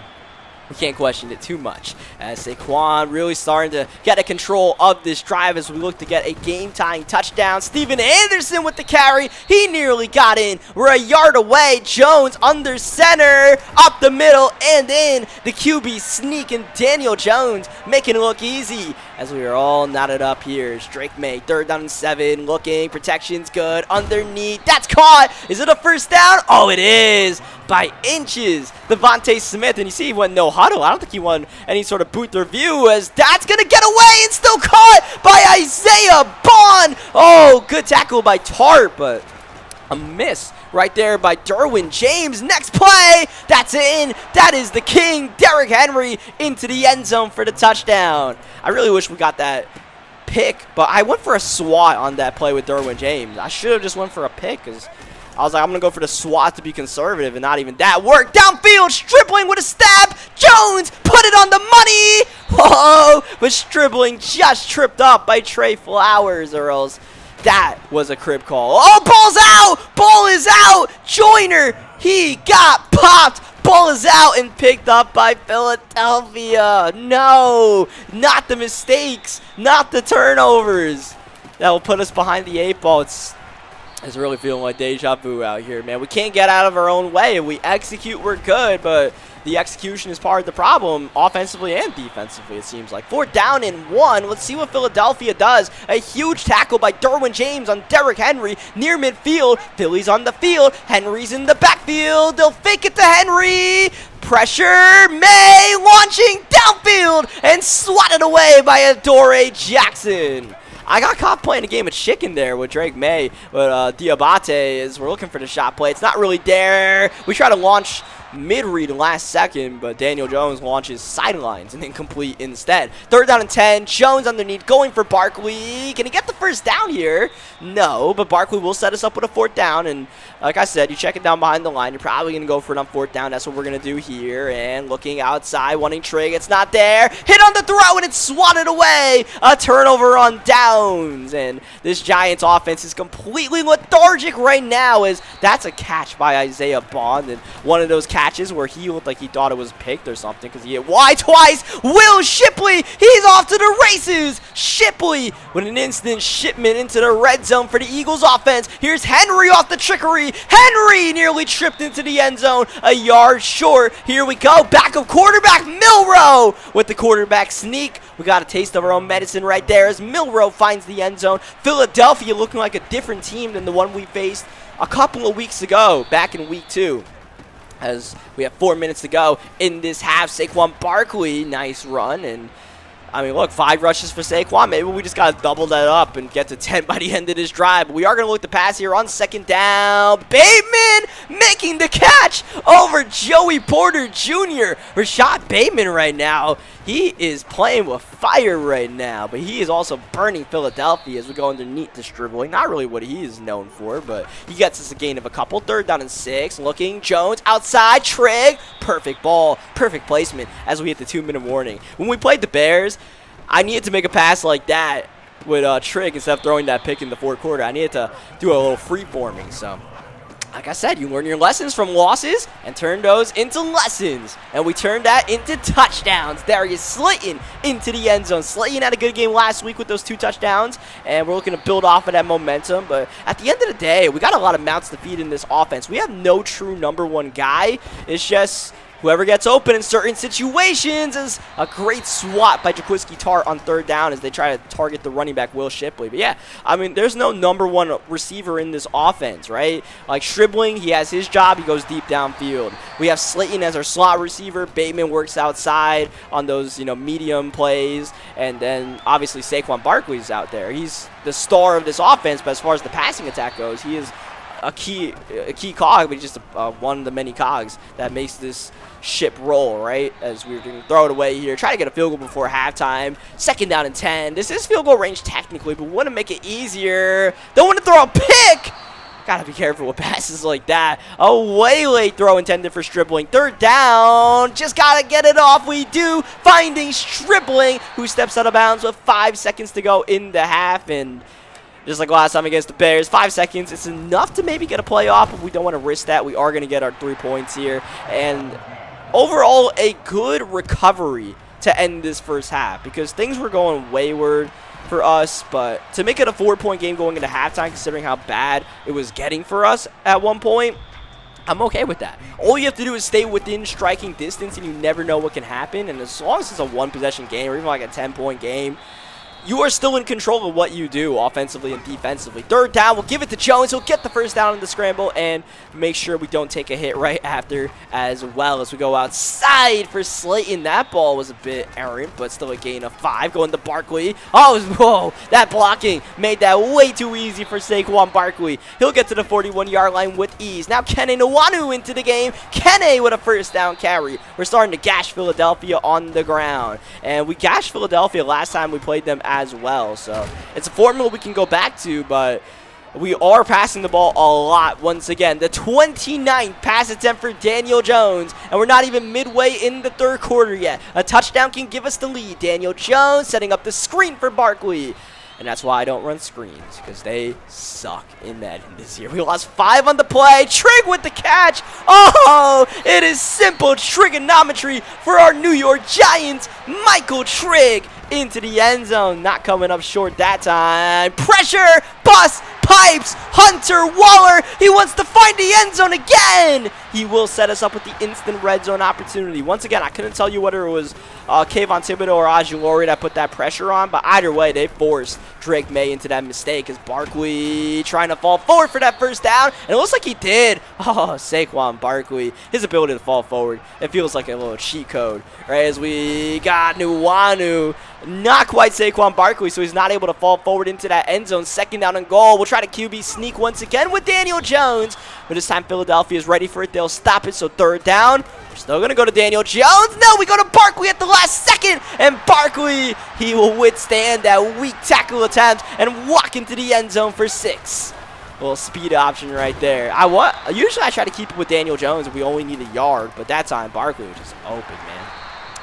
we can't question it too much. As Saquon really starting to get a control of this drive as we look to get a game-tying touchdown. Steven Anderson with the carry. He nearly got in. We're a yard away. Jones under center, up the middle, and in. The QB sneaking. Daniel Jones making it look easy as we are all knotted up here. Drake May, third down and 7. Looking, protection's good. Underneath, that's caught. Is it a first down? Oh, it is. By inches, Devontae Smith, and you see he went no huddle. I don't think he won any sort of booth review as that's going to get away and still caught by Isaiah Bond. Oh, good tackle by Tart, but a miss right there by Derwin James. Next play, that's in. That is the king, Derrick Henry, into the end zone for the touchdown. I really wish we got that pick, but I went for a swat on that play with Derwin James. I should have just went for a pick because I was like, I'm going to go for the swat to be conservative, and not even that worked. Downfield, Stripling with a stab. Jones put it on the money. Oh, but Stripling just tripped up by Trey Flowers, or else that was a crib call. Oh, ball's out. Ball is out. Joyner, he got popped. Ball is out and picked up by Philadelphia. No, not the mistakes, not the turnovers. That will put us behind the 8 ball. It's really feeling like deja vu out here, man. We can't get out of our own way. If we execute, we're good, but the execution is part of the problem, offensively and defensively, it seems like. Fourth down and 1. Let's see what Philadelphia does. A huge tackle by Derwin James on Derrick Henry near midfield. Philly's on the field. Henry's in the backfield. They'll fake it to Henry. Pressure. May launching downfield and swatted away by Adoree Jackson. I got caught playing a game of chicken there with Drake May, but Diabate is we're looking for the shot play. It's not really there. We try to launch mid-read last second, but Daniel Jones launches sidelines and incomplete instead. Third down and 10. Jones underneath, going for Barkley. Can he get the first down here? No, but Barkley will set us up with a fourth down, and like I said, you check it down behind the line. You're probably going to go for it on fourth down. That's what we're going to do here, and looking outside, wanting Trigg. It's not there. Hit on the throw, and it's swatted away. A turnover on downs, and this Giants offense is completely lethargic right now as that's a catch by Isaiah Bond, and one of those catches where he looked like he thought it was picked or something because he hit wide twice. Will Shipley, he's off to the races. Shipley with an instant shipment into the red zone for the Eagles offense. Here's Henry off the trickery. Henry nearly tripped into the end zone, a yard short. Here we go, backup quarterback Milroe with the quarterback sneak. We got a taste of our own medicine right there as Milroe finds the end zone. Philadelphia looking like a different team than the one we faced a couple of weeks ago, back in week 2. as we have 4 minutes to go in this half. Saquon Barkley, nice run, and I mean, look, 5 rushes for Saquon. Maybe we just got to double that up and get to 10 by the end of this drive. But we are going to look to pass here on second down. Bateman making the catch over Joey Porter Jr. Rashad Bateman right now, he is playing with fire right now. But he is also burning Philadelphia as we go underneath this dribbling. Not really what he is known for, but he gets us a gain of a couple. 3rd down and 6. Looking, Jones outside, Trigg. Perfect ball, perfect placement as we hit the 2-minute warning. When we played the Bears, I needed to make a pass like that with Trigg instead of throwing that pick in the 4th quarter. I needed to do a little free-forming. So, like I said, you learn your lessons from losses and turn those into lessons. And we turned that into touchdowns. Darius Slayton into the end zone. Slayton had a good game last week with those 2 touchdowns, and we're looking to build off of that momentum. But at the end of the day, we got a lot of mouths to feed in this offense. We have no true #1 guy. It's just whoever gets open in certain situations. Is a great swat by Jaquiski Tartt on 3rd down as they try to target the running back Will Shipley. But yeah, I mean, there's no #1 receiver in this offense, right? Like Stribling, he has his job. He goes deep downfield. We have Slayton as our slot receiver. Bateman works outside on those, medium plays. And then obviously Saquon Barkley's out there. He's the star of this offense, but as far as the passing attack goes, he is a key cog, but just one of the many cogs that makes this ship roll, right? As we're going to throw it away here. Try to get a field goal before halftime. 2nd down and 10. This is field goal range technically, but we want to make it easier. Don't want to throw a pick. Gotta be careful with passes like that. A way late throw intended for Stribling. 3rd down. Just gotta get it off. We do. Finding Stribling, who steps out of bounds with 5 seconds to go in the half. And just like last time against the Bears, 5 seconds. It's enough to maybe get a play off, but we don't want to risk that. We are going to get our 3 points here. And overall, a good recovery to end this first half because things were going wayward for us. But to make it a 4-point game going into halftime, considering how bad it was getting for us at one point, I'm okay with that. All you have to do is stay within striking distance, and you never know what can happen. And as long as it's a 1-possession game or even like a 10-point game, you are still in control of what you do offensively and defensively. 3rd down, we'll give it to Jones. He'll get the 1st down in the scramble and make sure we don't take a hit right after as well as we go outside for Slayton. That ball was a bit errant, but still a gain of 5. Going to Barkley. Oh, whoa, that blocking made that way too easy for Saquon Barkley. He'll get to the 41-yard line with ease. Now Kene Nwanu into the game. Kene with a 1st down carry. We're starting to gash Philadelphia on the ground. And we gashed Philadelphia last time we played them as well. So it's a formula we can go back to, but we are passing the ball a lot once again. The 29th pass attempt for Daniel Jones, and we're not even midway in the 3rd quarter yet. A touchdown can give us the lead. Daniel Jones setting up the screen for Barkley. And that's why I don't run screens, because they suck in Madden this year. We lost 5 on the play. Trigg with the catch. Oh, it is simple trigonometry for our New York Giants. Michael Trigg into the end zone. Not coming up short that time. Pressure. Bust. Pipes. Hunter Waller. He wants to find the end zone again. He will set us up with the instant red zone opportunity. Once again, I couldn't tell you whether it was Kayvon Thibodeau or Aguilar that put that pressure on, but either way, they forced Drake May into that mistake as Barkley trying to fall forward for that 1st down, and it looks like he did. Oh, Saquon Barkley, his ability to fall forward, it feels like a little cheat code, right? As we got Nwanu, not quite Saquon Barkley, so he's not able to fall forward into that end zone. 2nd down and goal. We'll try to QB sneak once again with Daniel Jones, but this time Philadelphia is ready for it. They'll stop it, so 3rd down. We're still going to go to Daniel Jones. No, we go to Barkley at the last second, and Barkley, he will withstand that weak tackle attempt and walk into the end zone for 6. A little speed option right there. Usually I try to keep it with Daniel Jones if we only need a yard, but that time Barkley was just open, man.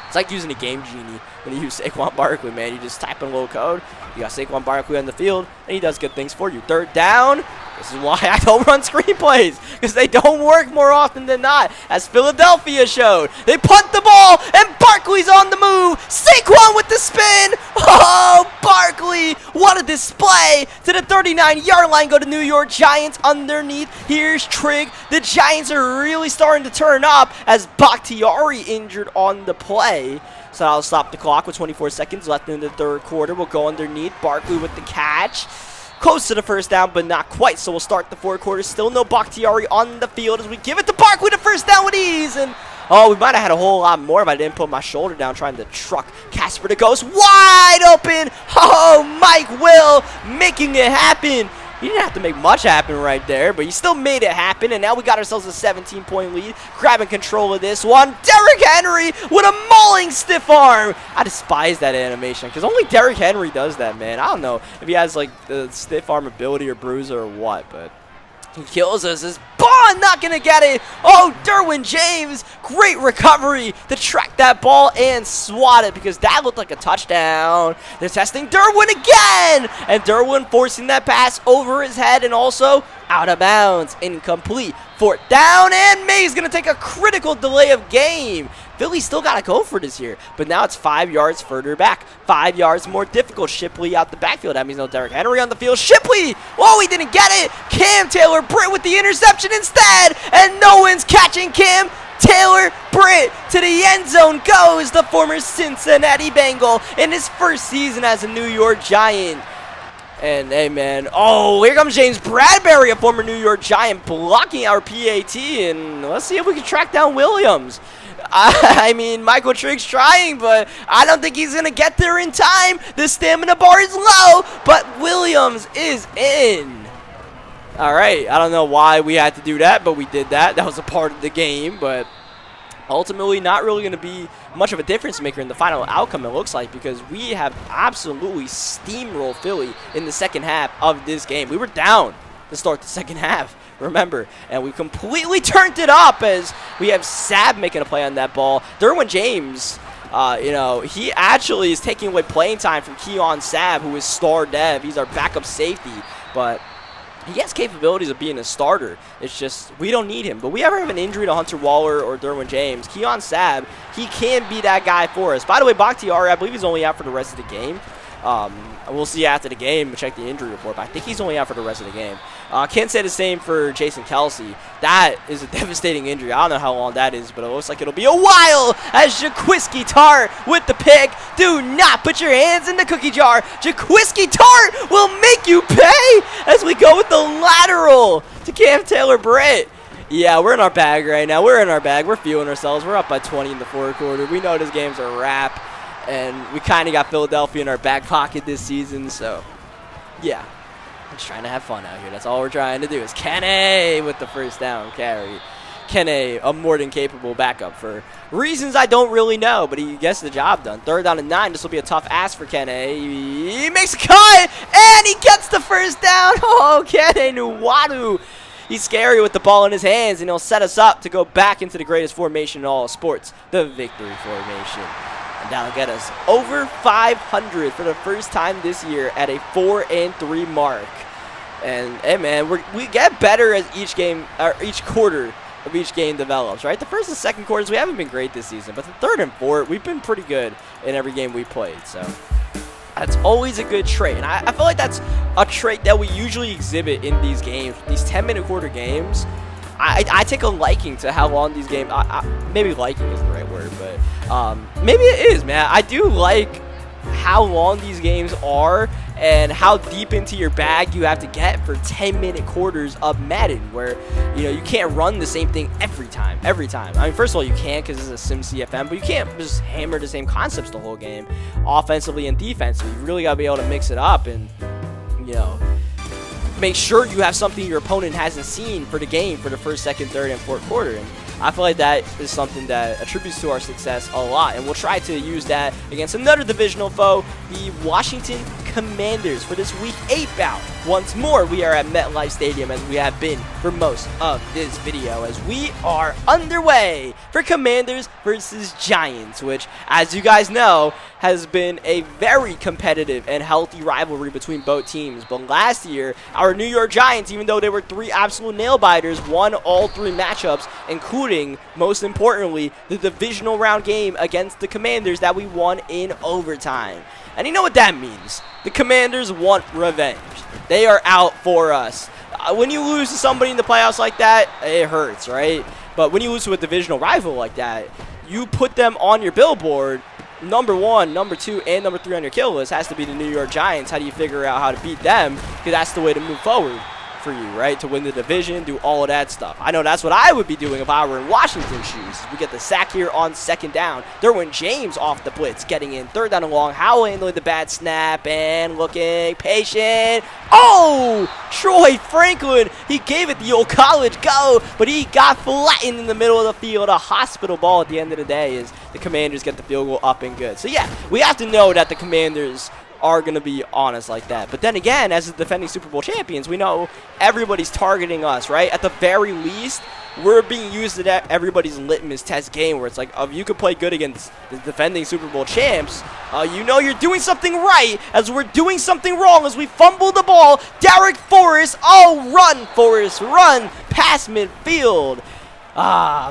It's like using a game genie when you use Saquon Barkley, man. You just type in a little code. You got Saquon Barkley on the field, and he does good things for you. 3rd down. This is why I don't run screenplays, because they don't work more often than not, as Philadelphia showed. They punt the ball, and Barkley's on the move. Saquon with the spin. Oh, Barkley, what a display to the 39-yard line. Go to New York Giants underneath. Here's Trigg. The Giants are really starting to turn up as Bakhtiari injured on the play. So I'll stop the clock with 24 seconds left in the 3rd quarter. We'll go underneath. Barkley with the catch. Close to the first down, but not quite. So we'll start the fourth quarter. Still no Bakhtiari on the field as we give it to Barkley, the first down with ease. And oh, we might have had a whole lot more if I didn't put my shoulder down trying to truck Casper to Ghost wide open. Oh, Mike Will making it happen. He didn't have to make much happen right there, but he still made it happen, and now we got ourselves a 17-point lead, grabbing control of this one. Derrick Henry with a mauling stiff arm. I despise that animation, because only Derrick Henry does that, man. I don't know if he has, like, the stiff arm ability or bruiser or what, but he kills us. This Bond not going to get it. Oh, Derwin James. Great recovery to track that ball and swat it because that looked like a touchdown. They're testing Derwin again. And Derwin forcing that pass over his head and also out of bounds. Incomplete. Fourth down, and May's going to take a critical delay of game. Philly still got to go for this here, but now it's 5 yards further back. 5 yards more difficult. Shipley out the backfield. That means no Derrick Henry on the field. Shipley! Whoa, he didn't get it! Cam Taylor-Britt with the interception instead, and no one's catching Cam Taylor-Britt. To the end zone goes the former Cincinnati Bengal in his first season as a New York Giant. And, hey, man, oh, here comes James Bradbury, a former New York Giant, blocking our PAT, and let's see if we can track down Williams. I mean, Michael Trigg's trying, but I don't think he's going to get there in time. The stamina bar is low, but Williams is in. All right, I don't know why we had to do that, but we did that. That was a part of the game, but ultimately not really going to be much of a difference maker in the final outcome, it looks like, because we have absolutely steamrolled Philly in the second half of this game. We were down to start the second half, remember, and we completely turned it up as we have Sabb making a play on that ball. Derwin James, you know, he actually is taking away playing time from Keon Sabb, who is star dev. He's our backup safety, but he has capabilities of being a starter. It's just we don't need him. But we ever have an injury to Hunter Waller or Derwin James, Keon Sabb, he can be that guy for us. By the way, Bakhtiari, I believe he's only out for the rest of the game. We'll see after the game, check the injury report, but I think he's only out for the rest of the game. Can't say the same for Jason Kelsey. That is a devastating injury. I don't know how long that is, but it looks like it'll be a while as Jaquiski Tart with the pick. Do not put your hands in the cookie jar. Jaquiski Tart will make you pay as we go with the lateral to Cam Taylor-Britt. Yeah, we're in our bag right now. We're in our bag. We're feeling ourselves. We're up by 20 in the fourth quarter. We know this game's a wrap. And we kind of got Philadelphia in our back pocket this season, so yeah, I'm just trying to have fun out here. That's all we're trying to do is Kenny with the first down carry. Kenny, a more than capable backup for reasons I don't really know, but he gets the job done. 3rd down and 9. This will be a tough ask for Kenny. He makes a cut, and he gets the first down. Oh, Kenny Nwadu. He's scary with the ball in his hands, and he'll set us up to go back into the greatest formation in all of sports, the victory formation. And that'll get us over 500 for the first time this year at a 4-3 mark. And hey, man, we get better as each game, or each quarter of each game develops, right? The first and second quarters we haven't been great this season, but the third and fourth we've been pretty good in every game we played. So that's always a good trait, and I feel like that's a trait that we usually exhibit in these games, these 10-minute quarter games. I take a liking to how long these games. Maybe liking is the right word, but maybe it is, man. I do like how long these games are and how deep into your bag you have to get for 10-minute quarters of Madden, where you can't run the same thing every time. I mean, first of all, you can't because it's a sim CFM, but you can't just hammer the same concepts the whole game, offensively and defensively. You really gotta be able to mix it up and make sure you have something your opponent hasn't seen for the game for the first, second, third, and fourth quarter. And I feel like that is something that attributes to our success a lot, and we'll try to use that against another divisional foe, the Washington Commanders, for this Week 8 bout. Once more, we are at MetLife Stadium, as we have been for most of this video, as we are underway for Commanders versus Giants, which, as you guys know, has been a very competitive and healthy rivalry between both teams. But last year, our New York Giants, even though they were 3 absolute nail-biters, won all 3 matchups, including, most importantly, the divisional round game against the Commanders that we won in overtime. And you know what that means. The Commanders want revenge. They are out for us. When you lose to somebody in the playoffs like that, it hurts, right? But when you lose to a divisional rival like that, you put them on your billboard, number 1, number 2, and number 3 on your kill list has to be the New York Giants. How do you figure out how to beat them? Because that's the way to move forward for you, right? To win the division, do all of that stuff. I know that's what I would be doing if I were in Washington's shoes. We get the sack here on 2nd down. Derwin James off the blitz, getting in 3rd down and long. Howell handling the bad snap and looking patient. Oh, Troy Franklin. He gave it the old college go, but he got flattened in the middle of the field. A hospital ball at the end of the day is the Commanders get the field goal up and good. So yeah, we have to know that the Commanders are going to be honest like that. But then again, as the defending Super Bowl champions, we know everybody's targeting us, right? At the very least, we're being used at everybody's litmus test game where it's like, if you could play good against the defending Super Bowl champs, you know you're doing something right as we're doing something wrong as we fumble the ball. Derek Forrest, oh, run, Forrest, run past midfield.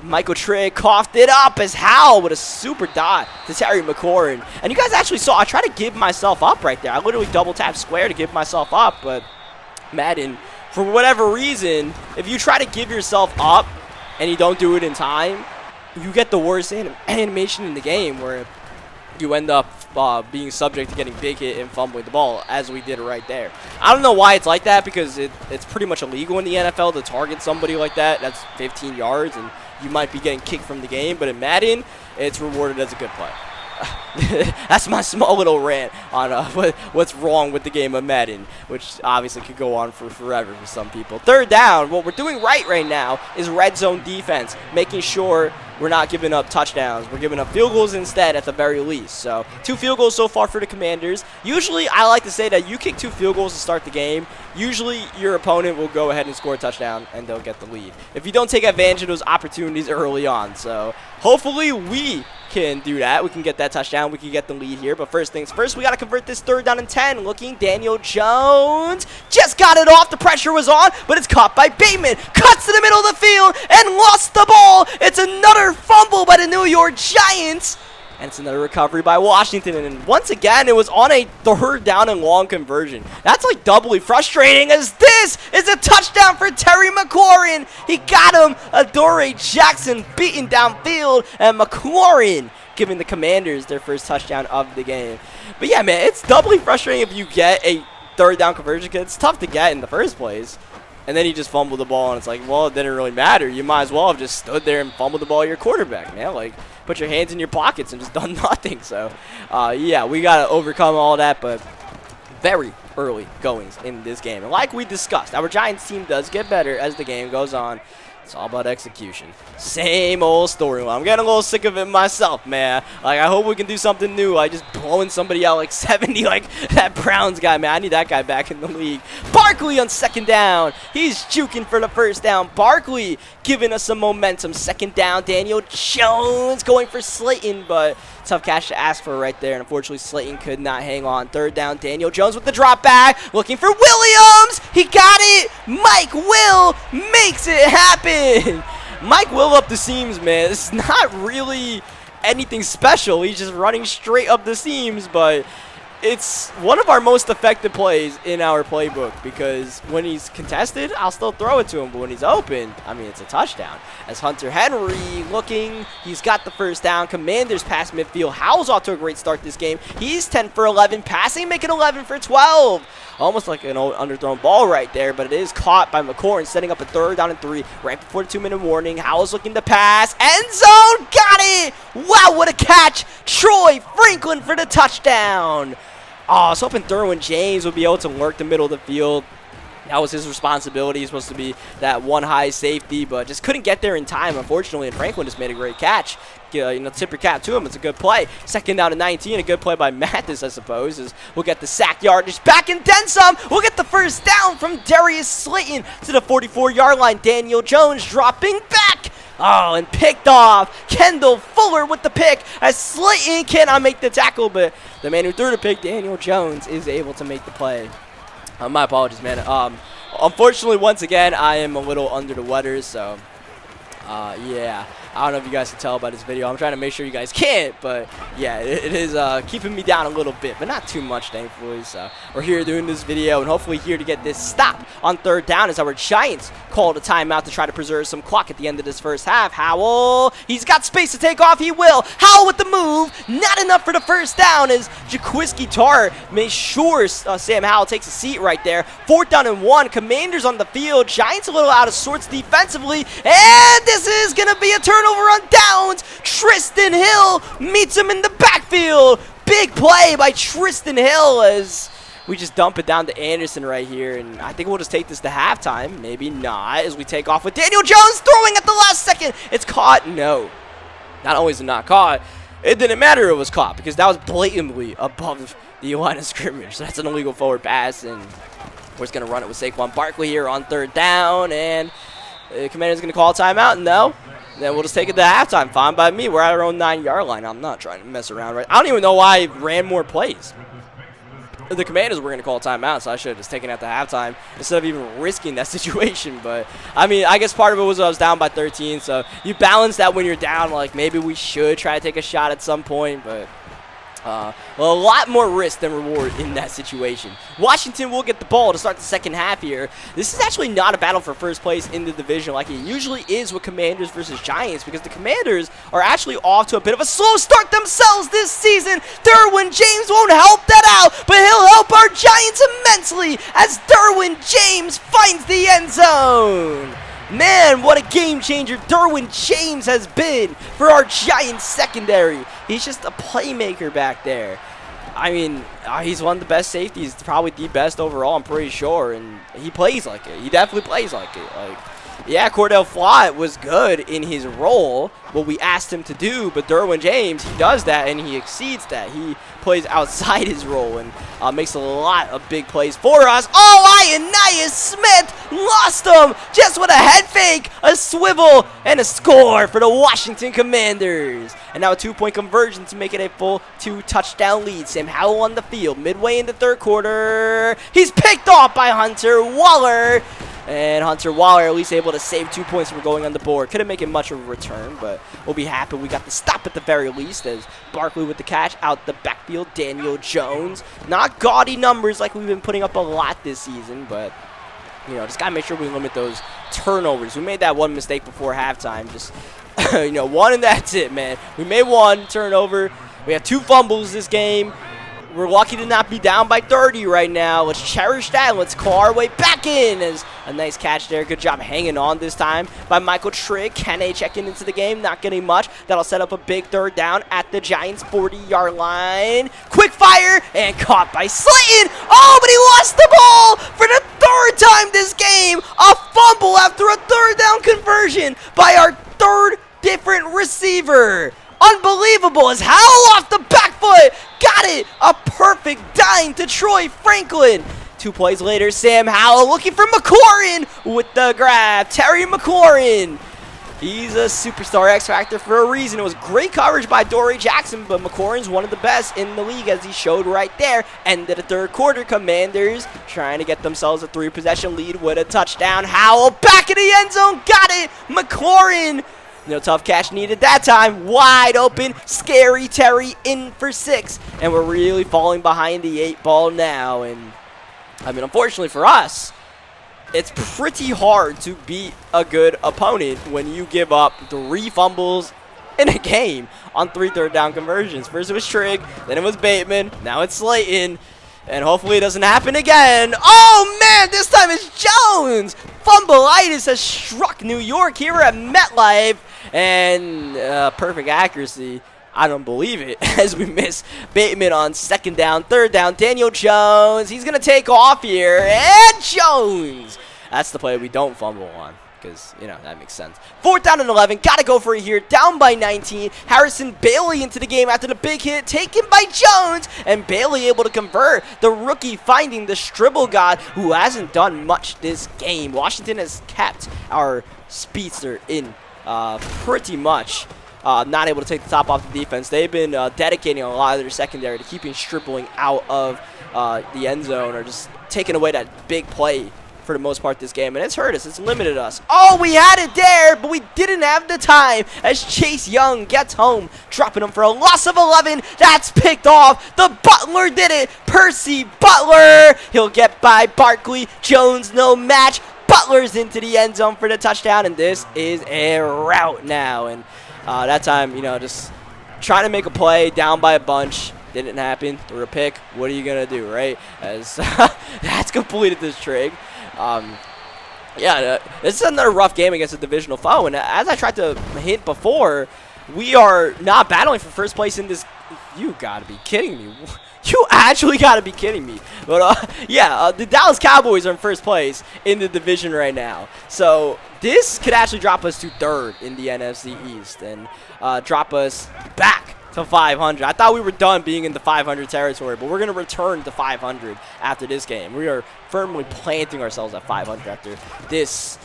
Michael Trigg coughed it up as Howell with a super dot to Terry McLaurin. And you guys actually saw, I tried to give myself up right there. I literally double tap square to give myself up, but Madden, for whatever reason, if you try to give yourself up and you don't do it in time, you get the worst animation in the game where you end up being subject to getting big hit and fumbling the ball, as we did right there. I don't know why it's like that, because it's pretty much illegal in the NFL to target somebody like that. That's 15 yards, and you might be getting kicked from the game. But in Madden, it's rewarded as a good play. That's my small little rant on what's wrong with the game of Madden, which obviously could go on for forever for some people. 3rd down, what we're doing right now is red zone defense, making sure we're not giving up touchdowns. We're giving up field goals instead at the very least. So 2 field goals so far for the Commanders. Usually I like to say that you kick 2 field goals to start the game. Usually your opponent will go ahead and score a touchdown and they'll get the lead if you don't take advantage of those opportunities early on. So hopefully we can do that. We can get that touchdown. We can get the lead here. But first things first, we got to convert this 3rd down and 10. Looking, Daniel Jones just got it off. The pressure was on, but it's caught by Bateman. Cuts to the middle of the field and lost the ball. It's another fumble by the New York Giants. And it's another recovery by Washington. And once again, it was on a 3rd down and long conversion. That's like doubly frustrating, as this is a touchdown for Terry McLaurin. He got him. Adoree Jackson beaten downfield, and McLaurin giving the Commanders their first touchdown of the game. But yeah, man, it's doubly frustrating if you get a 3rd down conversion, because it's tough to get in the first place. And then you just fumble the ball, and it's like, well, it didn't really matter. You might as well have just stood there and fumbled the ball to your quarterback, man. Like, put your hands in your pockets and just done nothing. So, yeah, we got to overcome all that, but very early goings in this game. And like we discussed, our Giants team does get better as the game goes on. It's all about execution. Same old storyline. I'm getting a little sick of it myself, man. Like, I hope we can do something new. Like, just blowing somebody out like 70, like that Browns guy, man. I need that guy back in the league. Barkley on 2nd down. He's juking for the 1st down. Barkley giving us some momentum. 2nd down, Daniel Jones going for Slayton, but tough catch to ask for right there. And unfortunately, Slayton could not hang on. 3rd down, Daniel Jones with the drop back. Looking for Williams. He got it. Mike Will makes it happen. Mike Will up the seams, man. It's not really anything special. He's just running straight up the seams, but it's one of our most effective plays in our playbook, because when he's contested, I'll still throw it to him, but when he's open, I mean, it's a touchdown. As Hunter Henry looking, he's got the 1st down. Commanders pass midfield. Howell's off to a great start this game. He's 10 for 11 passing, making 11 for 12. Almost like an old underthrown ball right there, but it is caught by McLaurin, setting up a 3rd down and 3 right before the 2-minute warning. Howell's looking to pass. End zone. Got it. Wow, what a catch. Troy Franklin for the touchdown. Oh, I was hoping Derwin James would be able to lurk the middle of the field. That was his responsibility. He's supposed to be that one high safety, but just couldn't get there in time, unfortunately, and Franklin just made a great catch. You know, tip your cap to him. It's a good play. 2nd down and 19. A good play by Mathis, I suppose, as we'll get the sack yardage back and then some. We'll get the 1st down from Darius Slayton to the 44-yard line. Daniel Jones dropping back. Oh, and picked off. Kendall Fuller with the pick as Slayton cannot make the tackle, but the man who threw the pick, Daniel Jones, is able to make the play. My apologies, man. Unfortunately, once again, I am a little under the weather, so yeah. I don't know if you guys can tell by this video. I'm trying to make sure you guys can't, but yeah, it is keeping me down a little bit, but not too much, thankfully. So we're here doing this video and hopefully here to get this stop on third down as our Giants called a timeout to try to preserve some clock at the end of this first half. Howell, he's got space to take off. He will. Howell with the move. Not enough for the first down as Jaquiski Tarr makes sure Sam Howell takes a seat right there. 4th down and 1. Commanders on the field. Giants a little out of sorts defensively, and this is going to be a turnover on downs. Tristan Hill meets him in the backfield. Big play by Tristan Hill as we just dump it down to Anderson right here, and I think we'll just take this to halftime. Maybe not, as we take off with Daniel Jones throwing at the last second. It's caught. No, not only is it not caught, it didn't matter it was caught because that was blatantly above the line of scrimmage. So that's an illegal forward pass, and we're just going to run it with Saquon Barkley here on 3rd down, and the Commander's going to call a timeout. No. Then we'll just take it to halftime. Fine by me. We're at our own 9-yard line. I'm not trying to mess around. Right? I don't even know why I ran more plays. The Commanders were going to call a timeout, so I should have just taken it at the halftime instead of even risking that situation. But, I mean, I guess part of it was I was down by 13, so you balance that when you're down. Like, maybe we should try to take a shot at some point, but well, a lot more risk than reward in that situation. Washington will get the ball to start the second half here. This is actually not a battle for first place in the division like it usually is with Commanders versus Giants, because the Commanders are actually off to a bit of a slow start themselves this season. Derwin James won't help that out, but he'll help our Giants immensely as Derwin James finds the end zone. Man, what a game changer Derwin James has been for our Giants secondary. He's just a playmaker back there. I mean, he's one of the best safeties, probably the best overall, I'm pretty sure, and he plays like it. He definitely plays like it. Like, yeah, Cordell Flott was good in his role, what we asked him to do, but Derwin James, he does that and he exceeds that. He plays outside his role and makes a lot of big plays for us. Oh, Ianias Smith lost him just with a head fake, a swivel, and a score for the Washington Commanders. And now a 2-point conversion to make it a full 2-touchdown lead. Sam Howell on the field midway in the third quarter. He's picked off by Hunter Waller. And Hunter Waller at least able to save 2 points from going on the board. Couldn't make it much of a return, but we'll be happy we got the stop at the very least as Barkley with the catch out the backfield. Daniel Jones. Not gaudy numbers like we've been putting up a lot this season, but you know, just got to make sure we limit those turnovers. We made that one mistake before halftime. Just, you know, one and that's it, man. We made one turnover. We have 2 fumbles this game. We're lucky to not be down by 30 right now. Let's cherish that. Let's claw our way back in. As a nice catch there. Good job hanging on this time by Michael Trigg. Kene checking into the game. Not getting much. That'll set up a big 3rd down at the Giants' 40-yard line. Quick fire and caught by Slayton. Oh, but he lost the ball for the 3rd time this game. A fumble after a 3rd down conversion by our 3rd different receiver. Unbelievable as Howell off the back foot. Got it. A perfect dime to Troy Franklin. 2 plays later, Sam Howell looking for McLaurin with the grab. Terry McLaurin. He's a superstar X Factor for a reason. It was great coverage by Dory Jackson, but McLaurin's one of the best in the league as he showed right there. End of the third quarter, Commanders trying to get themselves a 3-possession lead with a touchdown. Howell back in the end zone. Got it. McLaurin. No tough catch needed that time. Wide open. Scary Terry in for 6. And we're really falling behind the 8 ball now. And, I mean, unfortunately for us, it's pretty hard to beat a good opponent when you give up 3 fumbles in a game on 3 3rd down conversions. First it was Trigg, then it was Bateman, now it's Slayton. And hopefully it doesn't happen again. Oh, man, this time it's Jones. Fumbleitis has struck New York here at MetLife. And perfect accuracy. I don't believe it as we miss Bateman on 2nd down, 3rd down. Daniel Jones, he's going to take off here. And Jones. That's the play we don't fumble on. Because, you know, that makes sense. 4th down and 11. Got to go for it here. Down by 19. Harrison Bailey into the game after the big hit. Taken by Jones. And Bailey able to convert. The rookie finding the Stribble God who hasn't done much this game. Washington has kept our speedster in pretty much. Not able to take the top off the defense. They've been dedicating a lot of their secondary to keeping Stribling out of the end zone or just taking away that big play for the most part this game, and it's hurt us. It's limited us. Oh, we had it there, but we didn't have the time as Chase Young gets home, dropping him for a loss of 11. That's picked off. The Butler did it. Percy Butler. He'll get by Barkley. Jones, no match. Butler's into the end zone for the touchdown, and this is a rout now. And that time, you know, just trying to make a play, down by a bunch. Didn't happen. Threw a pick. What are you going to do, right? As that's completed this trig. Yeah, this is another rough game against a divisional foe. And as I tried to hint before, we are not battling for first place in this. You got to be kidding me. You actually got to be kidding me. But, yeah, the Dallas Cowboys are in first place in the division right now. So this could actually drop us to third in the NFC East and drop us back to 500. I thought we were done being in the 500 territory, but we're going to return to 500 after this game. We are firmly planting ourselves at 500 after this.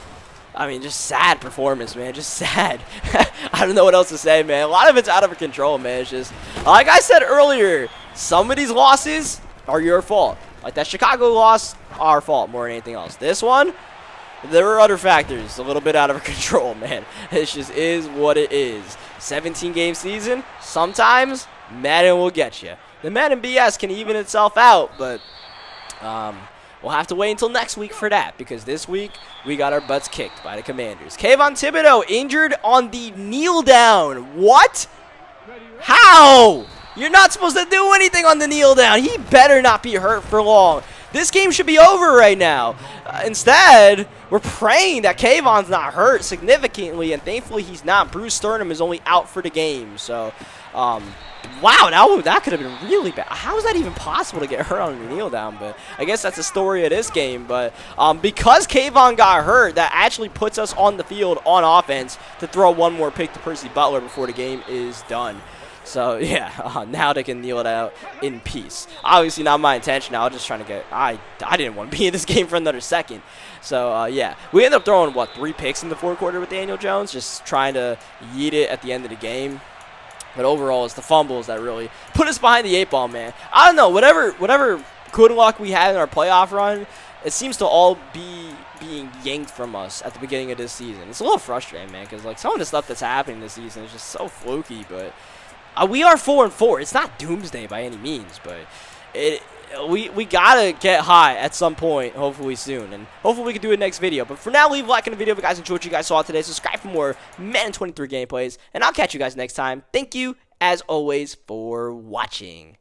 I mean, just sad performance, man. Just sad. I don't know what else to say, man. A lot of it's out of control, man. It's just, like I said earlier, some of these losses are your fault. Like that Chicago loss, our fault more than anything else. This one, there were other factors a little bit out of control, man. It just is what it is. 17-game season, sometimes Madden will get you. The Madden BS can even itself out, but we'll have to wait until next week for that, because this week we got our butts kicked by the Commanders. Kayvon Thibodeau injured on the kneel down. What? How? You're not supposed to do anything on the kneel down. He better not be hurt for long. This game should be over right now. Instead, we're praying that Kayvon's not hurt significantly, and thankfully he's not. Bruce Sternum is only out for the game. So, wow, that could have been really bad. How is that even possible to get hurt on the kneel down? But I guess that's the story of this game. But because Kayvon got hurt, that actually puts us on the field on offense to throw one more pick to Percy Butler before the game is done. So, yeah, now they can kneel it out in peace. Obviously not my intention. I was just trying to get – I didn't want to be in this game for another second. So, yeah, we ended up throwing, 3 picks in the fourth quarter with Daniel Jones, just trying to yeet it at the end of the game. But overall, it's the fumbles that really put us behind the 8 ball, man. I don't know, whatever good luck we had in our playoff run, it seems to all be being yanked from us at the beginning of this season. It's a little frustrating, man, because, some of the stuff that's happening this season is just so fluky, but – we are 4-4. It's not doomsday by any means, but we gotta get high at some point, hopefully soon, and hopefully we can do it next video. But for now, leave a like in the video if you guys enjoyed what you guys saw today. Subscribe for more Madden 23 gameplays, and I'll catch you guys next time. Thank you, as always, for watching.